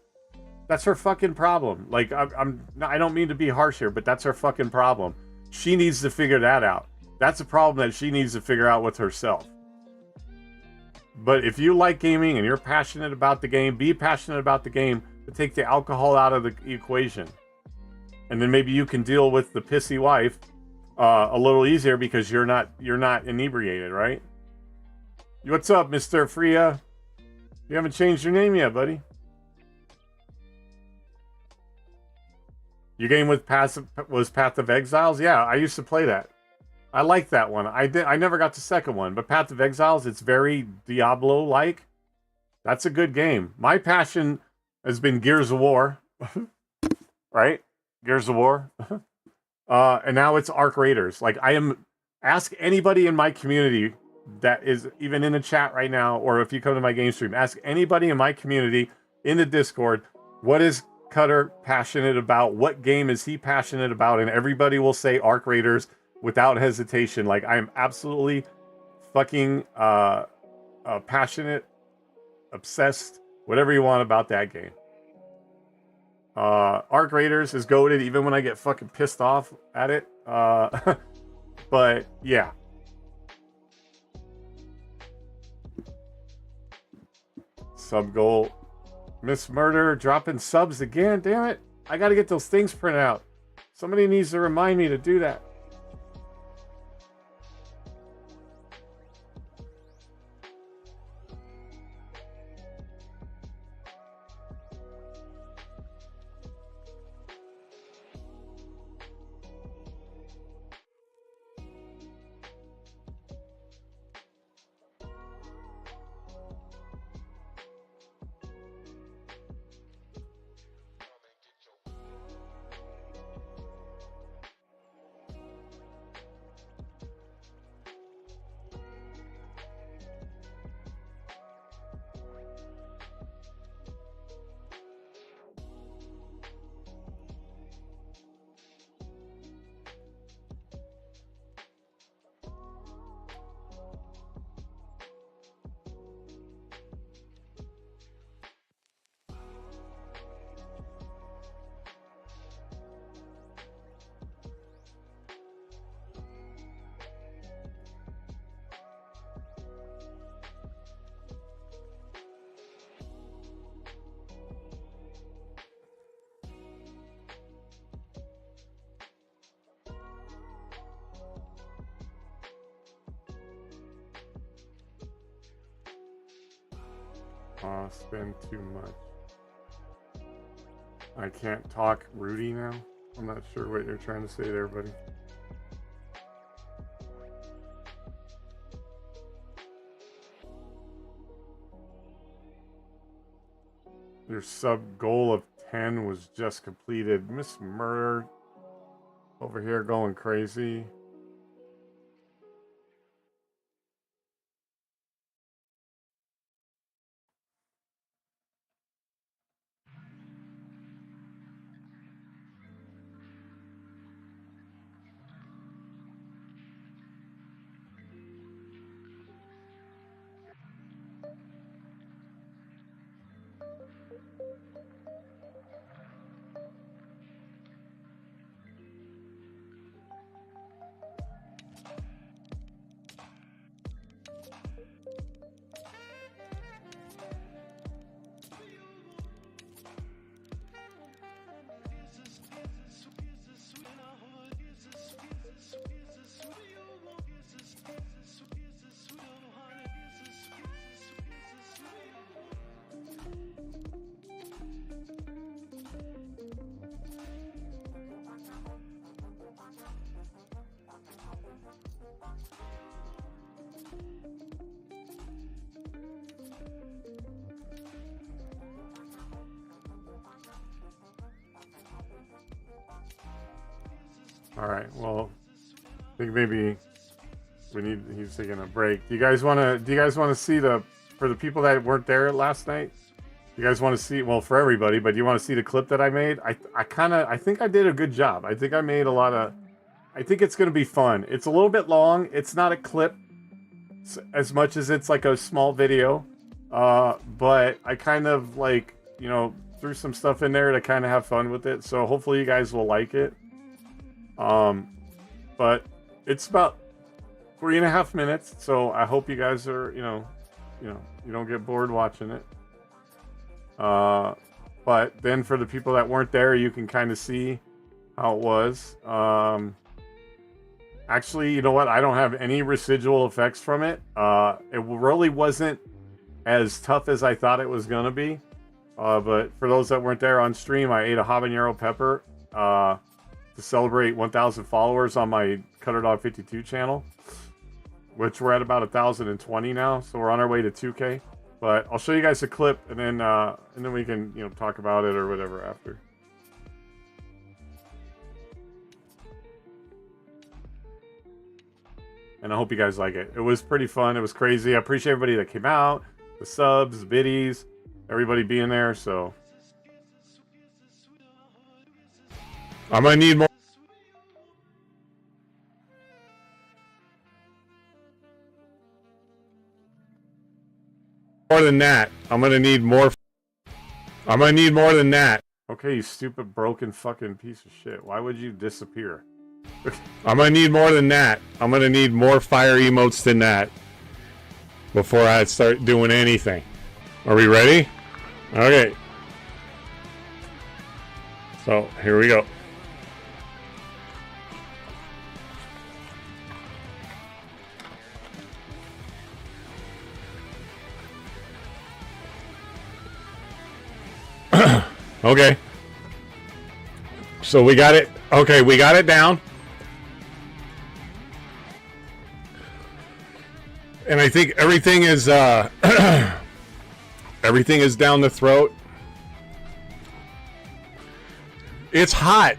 That's her fucking problem. Like, I don't mean to be harsh here, but that's her fucking problem. She needs to figure that out. That's a problem that she needs to figure out with herself. But if you like gaming and you're passionate about the game, be passionate about the game, but take the alcohol out of the equation. And then maybe you can deal with the pissy wife a little easier because you're not inebriated, right? What's up, Mr. Freya? You haven't changed your name yet, buddy. Your game was Path of Exiles? Yeah, I used to play that. I like that one. I never got the second one, but Path of Exiles, it's very Diablo-like. That's a good game. My passion has been Gears of War. Right? Gears of War. And now it's Arc Raiders. Like, ask anybody in my community that is even in the chat right now, or if you come to my game stream, ask anybody in my community in the Discord, what is Cutter passionate about? What game is he passionate about? And everybody will say Arc Raiders without hesitation. Like, I am absolutely fucking passionate, obsessed, whatever you want about that game. Arc Raiders is goated even when I get fucking pissed off at it. But yeah. Sub goal. Miss Murder dropping subs again. Damn it. I gotta get those things printed out. Somebody needs to remind me to do that. Spend too much. I can't talk Rudy now. I'm not sure what you're trying to say there, buddy. Your sub goal of 10 was just completed. Miss Murder over here going crazy. All right. Well, I think maybe he's taking a break. Do you guys want to see for the people that weren't there last night? You guys want to see, well, for everybody, but you want to see the clip that I made? I think I did a good job. I think I made a lot of, I think it's going to be fun. It's a little bit long. It's not a clip as much as it's like a small video. But I kind of like, threw some stuff in there to kind of have fun with it. So hopefully you guys will like it. But it's about 3.5 minutes. So I hope you guys are, you don't get bored watching it. But then for the people that weren't there, you can kind of see how it was. Actually, you know what? I don't have any residual effects from it. It really wasn't as tough as I thought it was going to be. But for those that weren't there on stream, I ate a habanero pepper to celebrate 1,000 followers on my Cutterdawg52 channel, which we're at about 1,020 now. So we're on our way to 2K. But I'll show you guys a clip, and then we can talk about it or whatever after. And I hope you guys like it. It was pretty fun. It was crazy. I appreciate everybody that came out, the subs, the biddies, everybody being there. So I'm gonna need more. More than that. I'm gonna need more. I'm gonna need more than that. Okay, you stupid, broken, fucking piece of shit. Why would you disappear? I'm gonna need more than that. I'm gonna need more fire emotes than that before I start doing anything. Are we ready? Okay. So here we go. Okay. So we got it. Okay, we got it down. And I think everything is everything is down the throat. It's hot.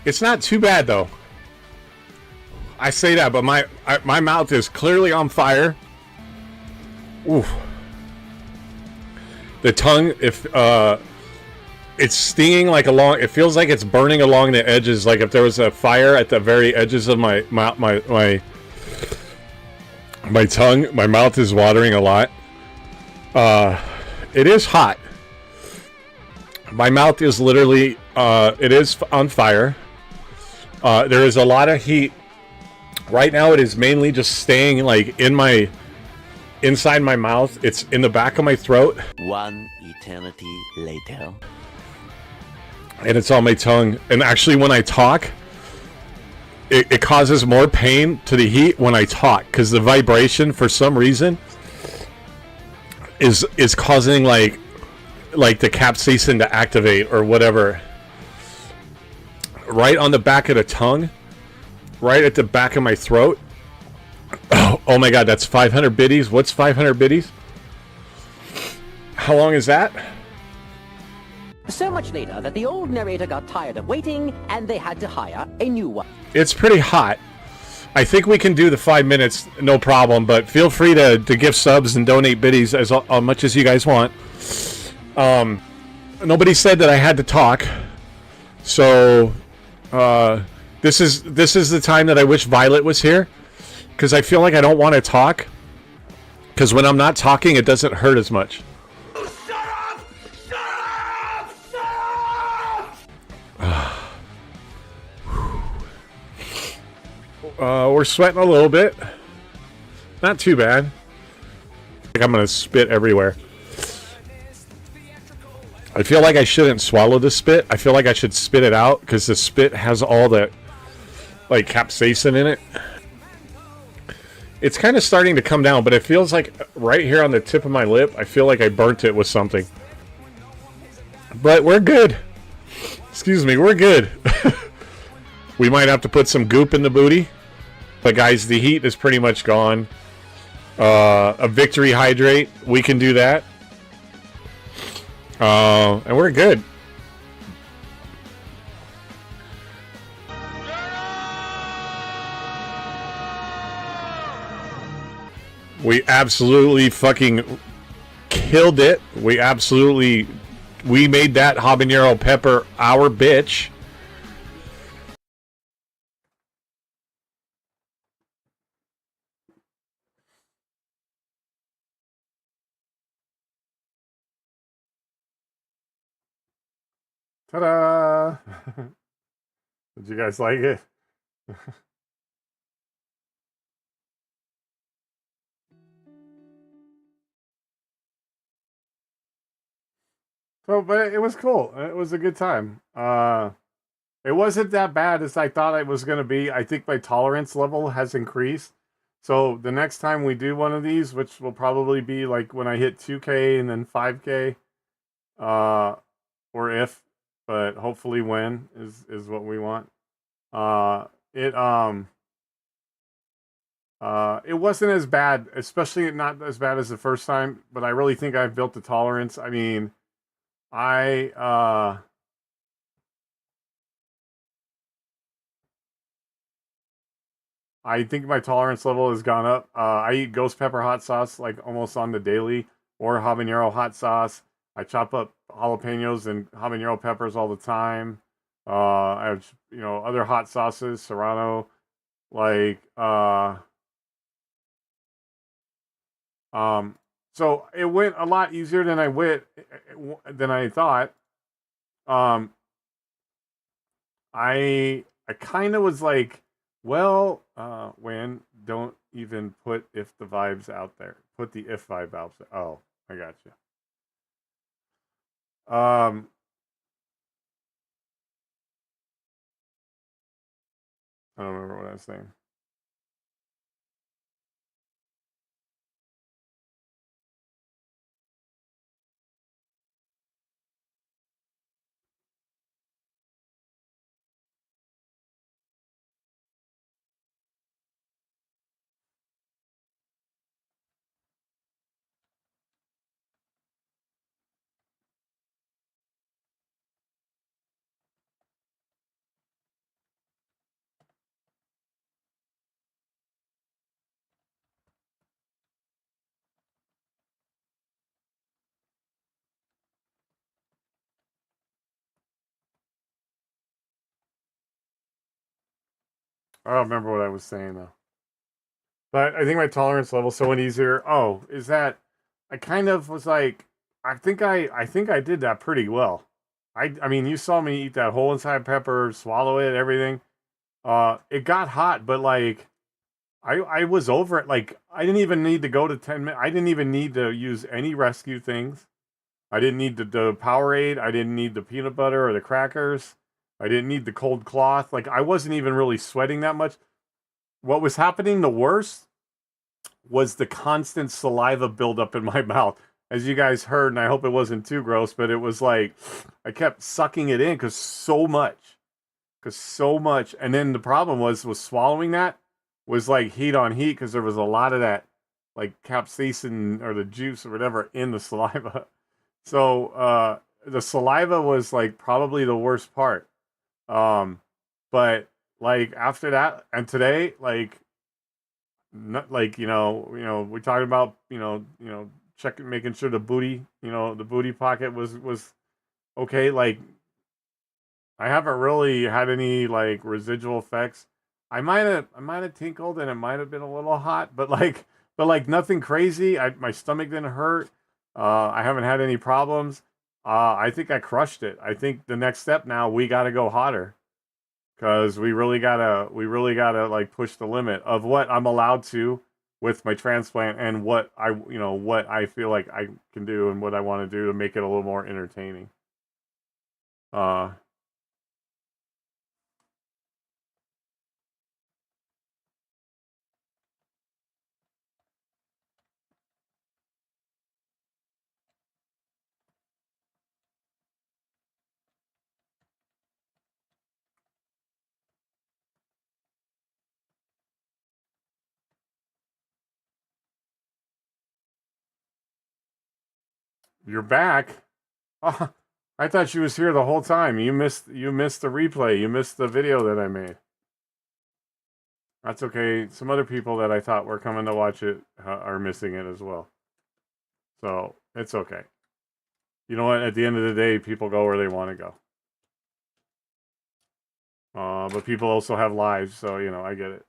It's not too bad though. I say that, but my mouth is clearly on fire. Oof. The tongue, if it's stinging like it feels like it's burning along the edges, like if there was a fire at the very edges of my tongue. My mouth is watering a lot. It is hot. My mouth is literally it is on fire. There is a lot of heat right now. It is mainly just staying like inside my mouth. It's in the back of my throat. One eternity later. And it's on my tongue. And actually when I talk, it causes more pain to the heat when I talk, because the vibration for some reason is causing like the capsaicin to activate or whatever. Right on the back of the tongue, right at the back of my throat. Oh my god, that's 500 biddies. What's 500 biddies? How long is that? So much later that the old narrator got tired of waiting and they had to hire a new one. It's pretty hot. I think we can do the 5 minutes, no problem, but feel free to give subs and donate biddies as much as you guys want. Nobody said that I had to talk. So this is the time that I wish Violet was here, because I feel like I don't want to talk, because when I'm not talking it doesn't hurt as much. We're sweating a little bit. Not too bad. I think I'm gonna spit everywhere. I feel like I shouldn't swallow the spit. I feel like I should spit it out because the spit has all the like capsaicin in it. It's kind of starting to come down, but it feels like right here on the tip of my lip, I feel like I burnt it with something. But we're good. Excuse me, we're good. We might have to put some goop in the booty. But guys, the heat is pretty much gone. A victory hydrate, we can do that. And we're good. We absolutely fucking killed it. We made that habanero pepper our bitch. Ta-da! Did you guys like it? So, but it was cool. It was a good time. It wasn't that bad as I thought it was going to be. I think my tolerance level has increased. So the next time we do one of these, which will probably be like when I hit 2K and then 5K, or if, but hopefully when is what we want. It wasn't as bad, especially not as bad as the first time, but I really think I've built the tolerance. I mean, I think my tolerance level has gone up. I eat ghost pepper hot sauce like almost on the daily, or habanero hot sauce. I chop up jalapenos and habanero peppers all the time. I have, other hot sauces, Serrano, like, so it went a lot easier than I thought. I kind of was like, well, when don't even put if the vibes out there. Put the if vibe out there. Oh, I got you. I don't remember what I was saying. I don't remember what I was saying though. But I think my tolerance level so went easier. Oh, is that I kind of was like, I think I did that pretty well. I mean, you saw me eat that whole inside pepper, swallow it, everything. It got hot, but like I was over it. Like I didn't even need to go to 10 minutes. I didn't even need to use any rescue things. I didn't need the Powerade. I didn't need the peanut butter or the crackers. I didn't need the cold cloth. Like I wasn't even really sweating that much. What was happening the worst was the constant saliva buildup in my mouth. As you guys heard, and I hope it wasn't too gross, but it was like I kept sucking it in because so much. And then the problem was swallowing that was like heat on heat because there was a lot of that like capsaicin or the juice or whatever in the saliva. So the saliva was like probably the worst part. But like after that and today, like not like we're talking about checking, making sure the booty, the booty pocket was okay. Like I haven't really had any like residual effects. I might have tinkled and it might have been a little hot, but like nothing crazy. My stomach didn't hurt. I haven't had any problems. I think I crushed it. I think the next step now we got to go hotter. because we really gotta like push the limit of what I'm allowed to with my transplant and what I feel like I can do and what I want to do to make it a little more entertaining. You're back. Oh, I thought she was here the whole time. You missed the replay. You missed the video that I made. That's okay. Some other people that I thought were coming to watch it are missing it as well. So it's okay. You know what? At the end of the day, people go where they want to go. But people also have lives, so I get it.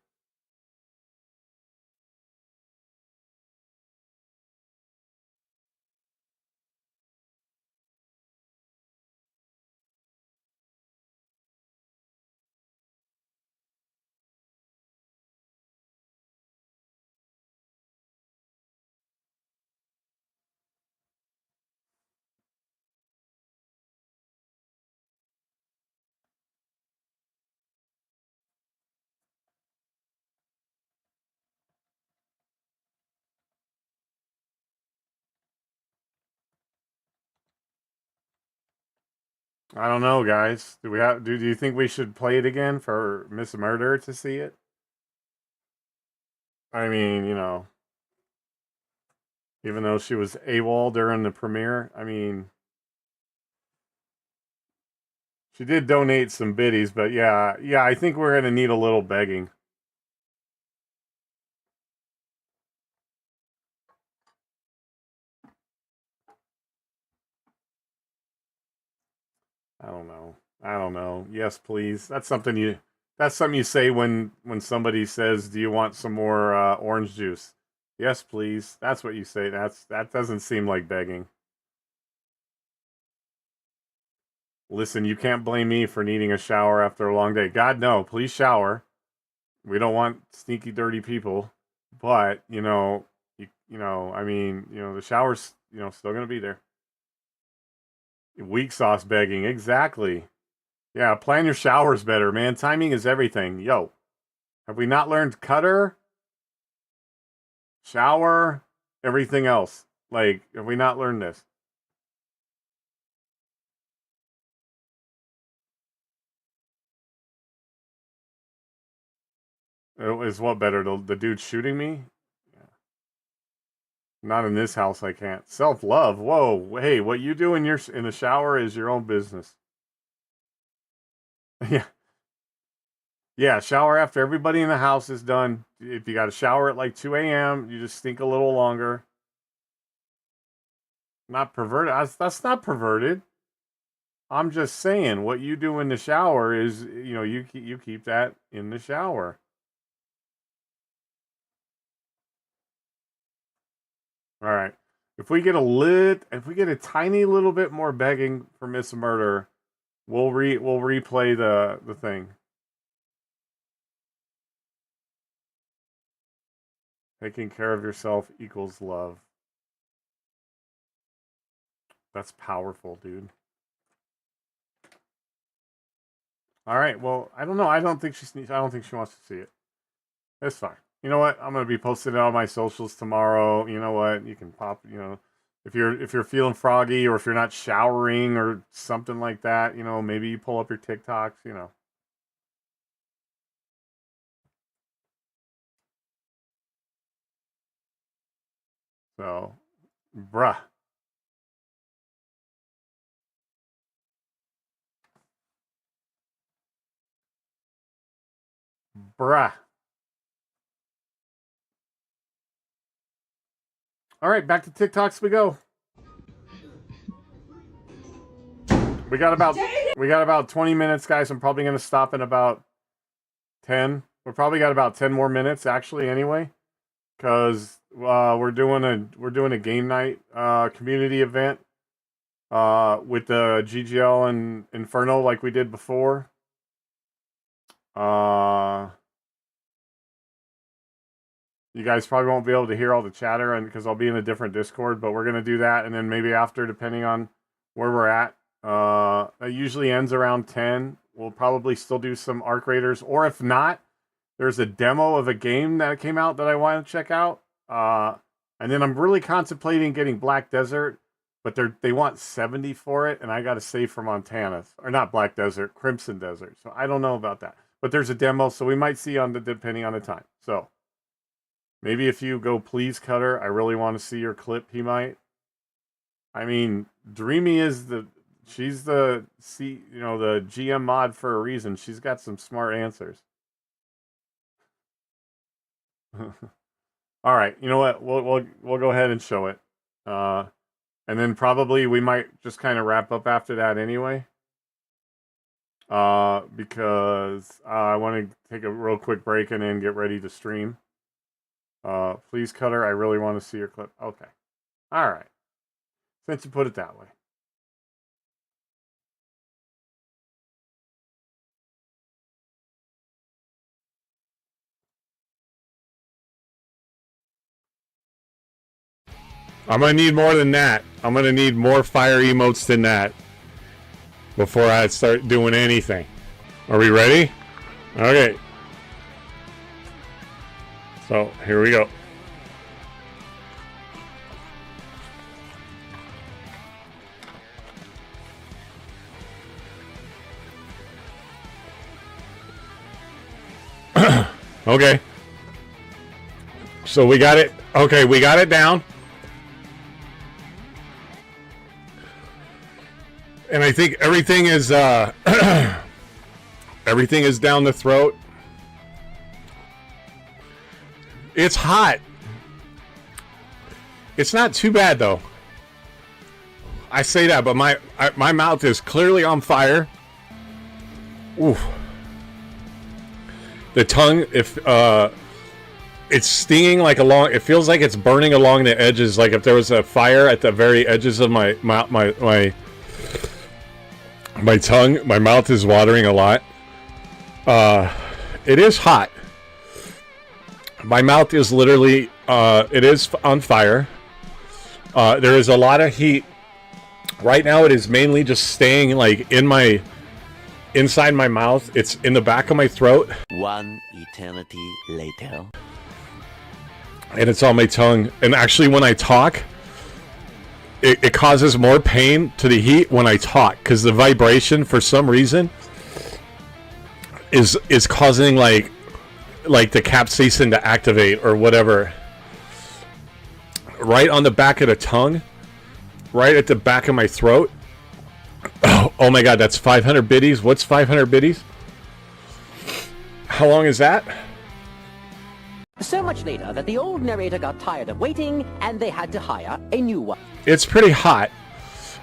I don't know, guys. Do you think we should play it again for Miss Murder to see it? I mean, even though she was AWOL during the premiere, I mean, she did donate some biddies, but yeah, I think we're gonna need a little begging. I don't know. Yes, please. That's something you say when somebody says, "Do you want some more orange juice?" Yes, please. That's what you say. That doesn't seem like begging. Listen, you can't blame me for needing a shower after a long day. God, no. Please shower. We don't want sneaky, dirty people. But I mean, the shower's still gonna be there. Weak sauce begging, exactly. Yeah, plan your showers better, man. Timing is everything. Yo, have we not learned cutter, shower, everything else? Like, have we not learned this? Is what better? The dude shooting me? Yeah. Not in this house, I can't. Self-love. Whoa, hey, what you do in the shower is your own business. Yeah. Yeah, shower after everybody in the house is done. If you got to shower at like 2 a.m., you just stink a little longer. Not perverted. That's not perverted. I'm just saying what you do in the shower is, you keep that in the shower. All right. If we get a tiny little bit more begging for Miss Murder, we'll replay the thing. Taking care of yourself equals love. That's powerful, dude. All right. Well, I don't know. I don't think she wants to see it. That's fine. You know what? I'm gonna be posting it on my socials tomorrow. You know what? You can pop. If you're feeling froggy or if you're not showering or something like that, maybe you pull up your TikToks. So, bruh. Bruh. All right, back to TikToks we go. We got about 20 minutes, guys. I'm probably going to stop in about 10. We probably got about 10 more minutes, actually, anyway, because we're doing a game night community event with the GGL and Inferno like we did before. You guys probably won't be able to hear all the chatter and because I'll be in a different Discord, but we're gonna do that, and then maybe after, depending on where we're at, that usually ends around 10. We'll probably still do some Arc Raiders, or if not, there's a demo of a game that came out that I want to check out. And then I'm really contemplating getting Black Desert, but they want 70 for it, and I got to save for Montana, or not Black Desert, Crimson Desert. So I don't know about that, but there's a demo, so we might see on the depending on the time. So maybe if you go, please, Cutter, I really want to see your clip. He might. I mean, Dreamy is she's the the GM mod for a reason. She's got some smart answers. All right, you know what? We'll go ahead and show it, and then probably we might just kind of wrap up after that anyway, because I want to take a real quick break and then get ready to stream. Please, Cutter, I really want to see your clip. Okay, all right. Since you put it that way. I'm going to need more than that. I'm going to need more fire emotes than that before I start doing anything. Are we ready? Okay. So, here we go. Okay. So we got it. Okay, we got it down. And I think everything is everything is down the throat. It's hot. It's not too bad though. I say that, but my mouth is clearly on fire. Oof. The tongue, if it's stinging like along, it feels like it's burning along the edges, like if there was a fire at the very edges of my tongue. My mouth is watering a lot. It is hot. My mouth is literally it is on fire. There is a lot of heat right now. It is mainly just staying like inside my mouth. It's in the back of my throat. One eternity later. And it's on my tongue. And actually when I talk, it causes more pain to the heat when I talk, because the vibration for some reason is causing like the capsaicin to activate or whatever. Right on the back of the tongue, right at the back of my throat. Oh my god, that's 500 biddies. What's 500 biddies? How long is that? So much later that the old narrator got tired of waiting and they had to hire a new one. It's pretty hot.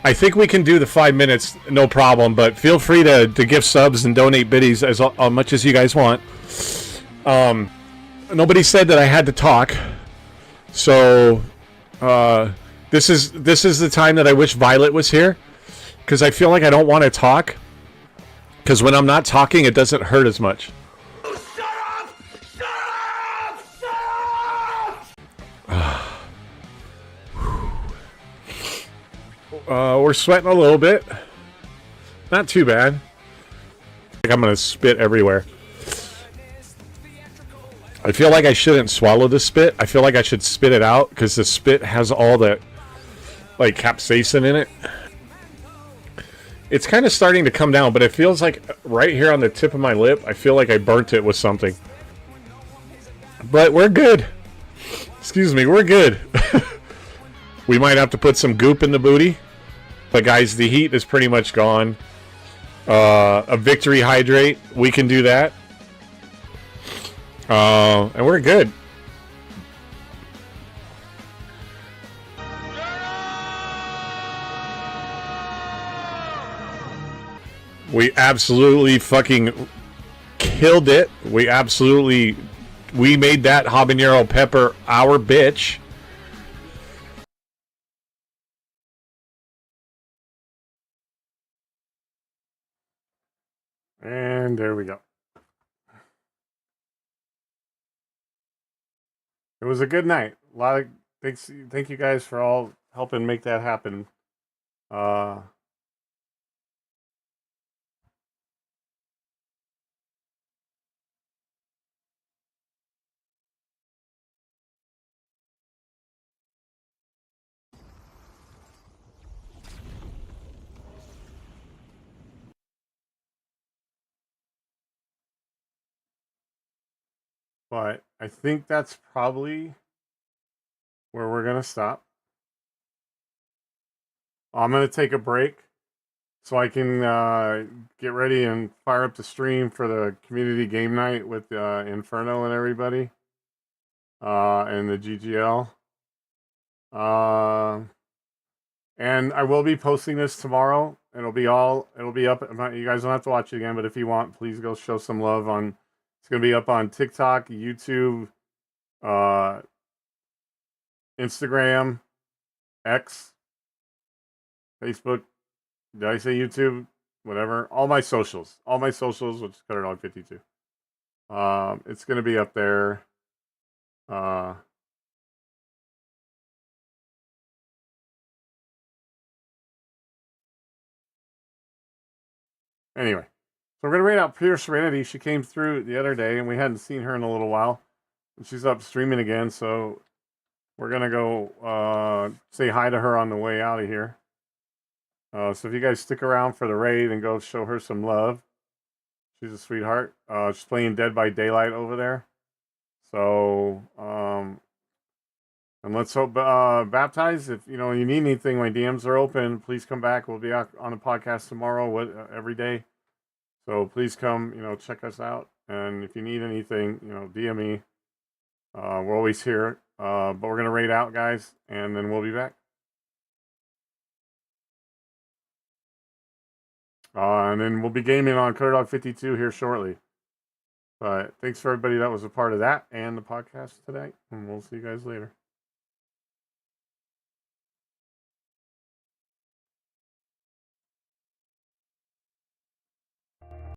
I think we can do the 5 minutes, no problem, but feel free to give subs and donate biddies as much as you guys want. Nobody said that I had to talk, so this is the time that I wish Violet was here, because I feel like I don't want to talk, because when I'm not talking it doesn't hurt as much. We're sweating a little bit. Not too bad. I think I'm gonna spit everywhere. I feel like I shouldn't swallow the spit. I feel like I should spit it out, because the spit has all the like capsaicin in it. It's kind of starting to come down, but it feels like right here on the tip of my lip, I feel like I burnt it with something. But we're good. Excuse me, we're good. We might have to put some goop in the booty. But guys, the heat is pretty much gone. A victory hydrate, we can do that. And we're good. We absolutely fucking killed it. We made that habanero pepper our bitch. And there we go. it was a good night. A lot of thank you guys for all helping make that happen. But I think that's probably where we're gonna stop. I'm gonna take a break so I can get ready and fire up the stream for the community game night with Inferno and everybody and the GGL. And I will be posting this tomorrow. It'll be up. You guys don't have to watch it again, but if you want, please go show some love on. It's gonna be up on TikTok, YouTube, Instagram, X, Facebook. Did I say YouTube? Whatever. All my socials, which is Cutterdawg52. It's gonna be up there. Anyway, so we're gonna rate out Pure Serenity. She came through the other day, and we hadn't seen her in a little while. And she's up streaming again, so we're gonna go say hi to her on the way out of here. So if you guys stick around for the raid and go show her some love, she's a sweetheart. She's playing Dead by Daylight over there. So and let's hope baptize. If you need anything, my DMs are open. Please come back. We'll be out on the podcast tomorrow, every day. So please come, check us out. And if you need anything, DM me. We're always here. But we're gonna raid out, guys, and then we'll be back. And then we'll be gaming on Cutterdawg52 here shortly. But thanks for everybody that was a part of that and the podcast today. And we'll see you guys later.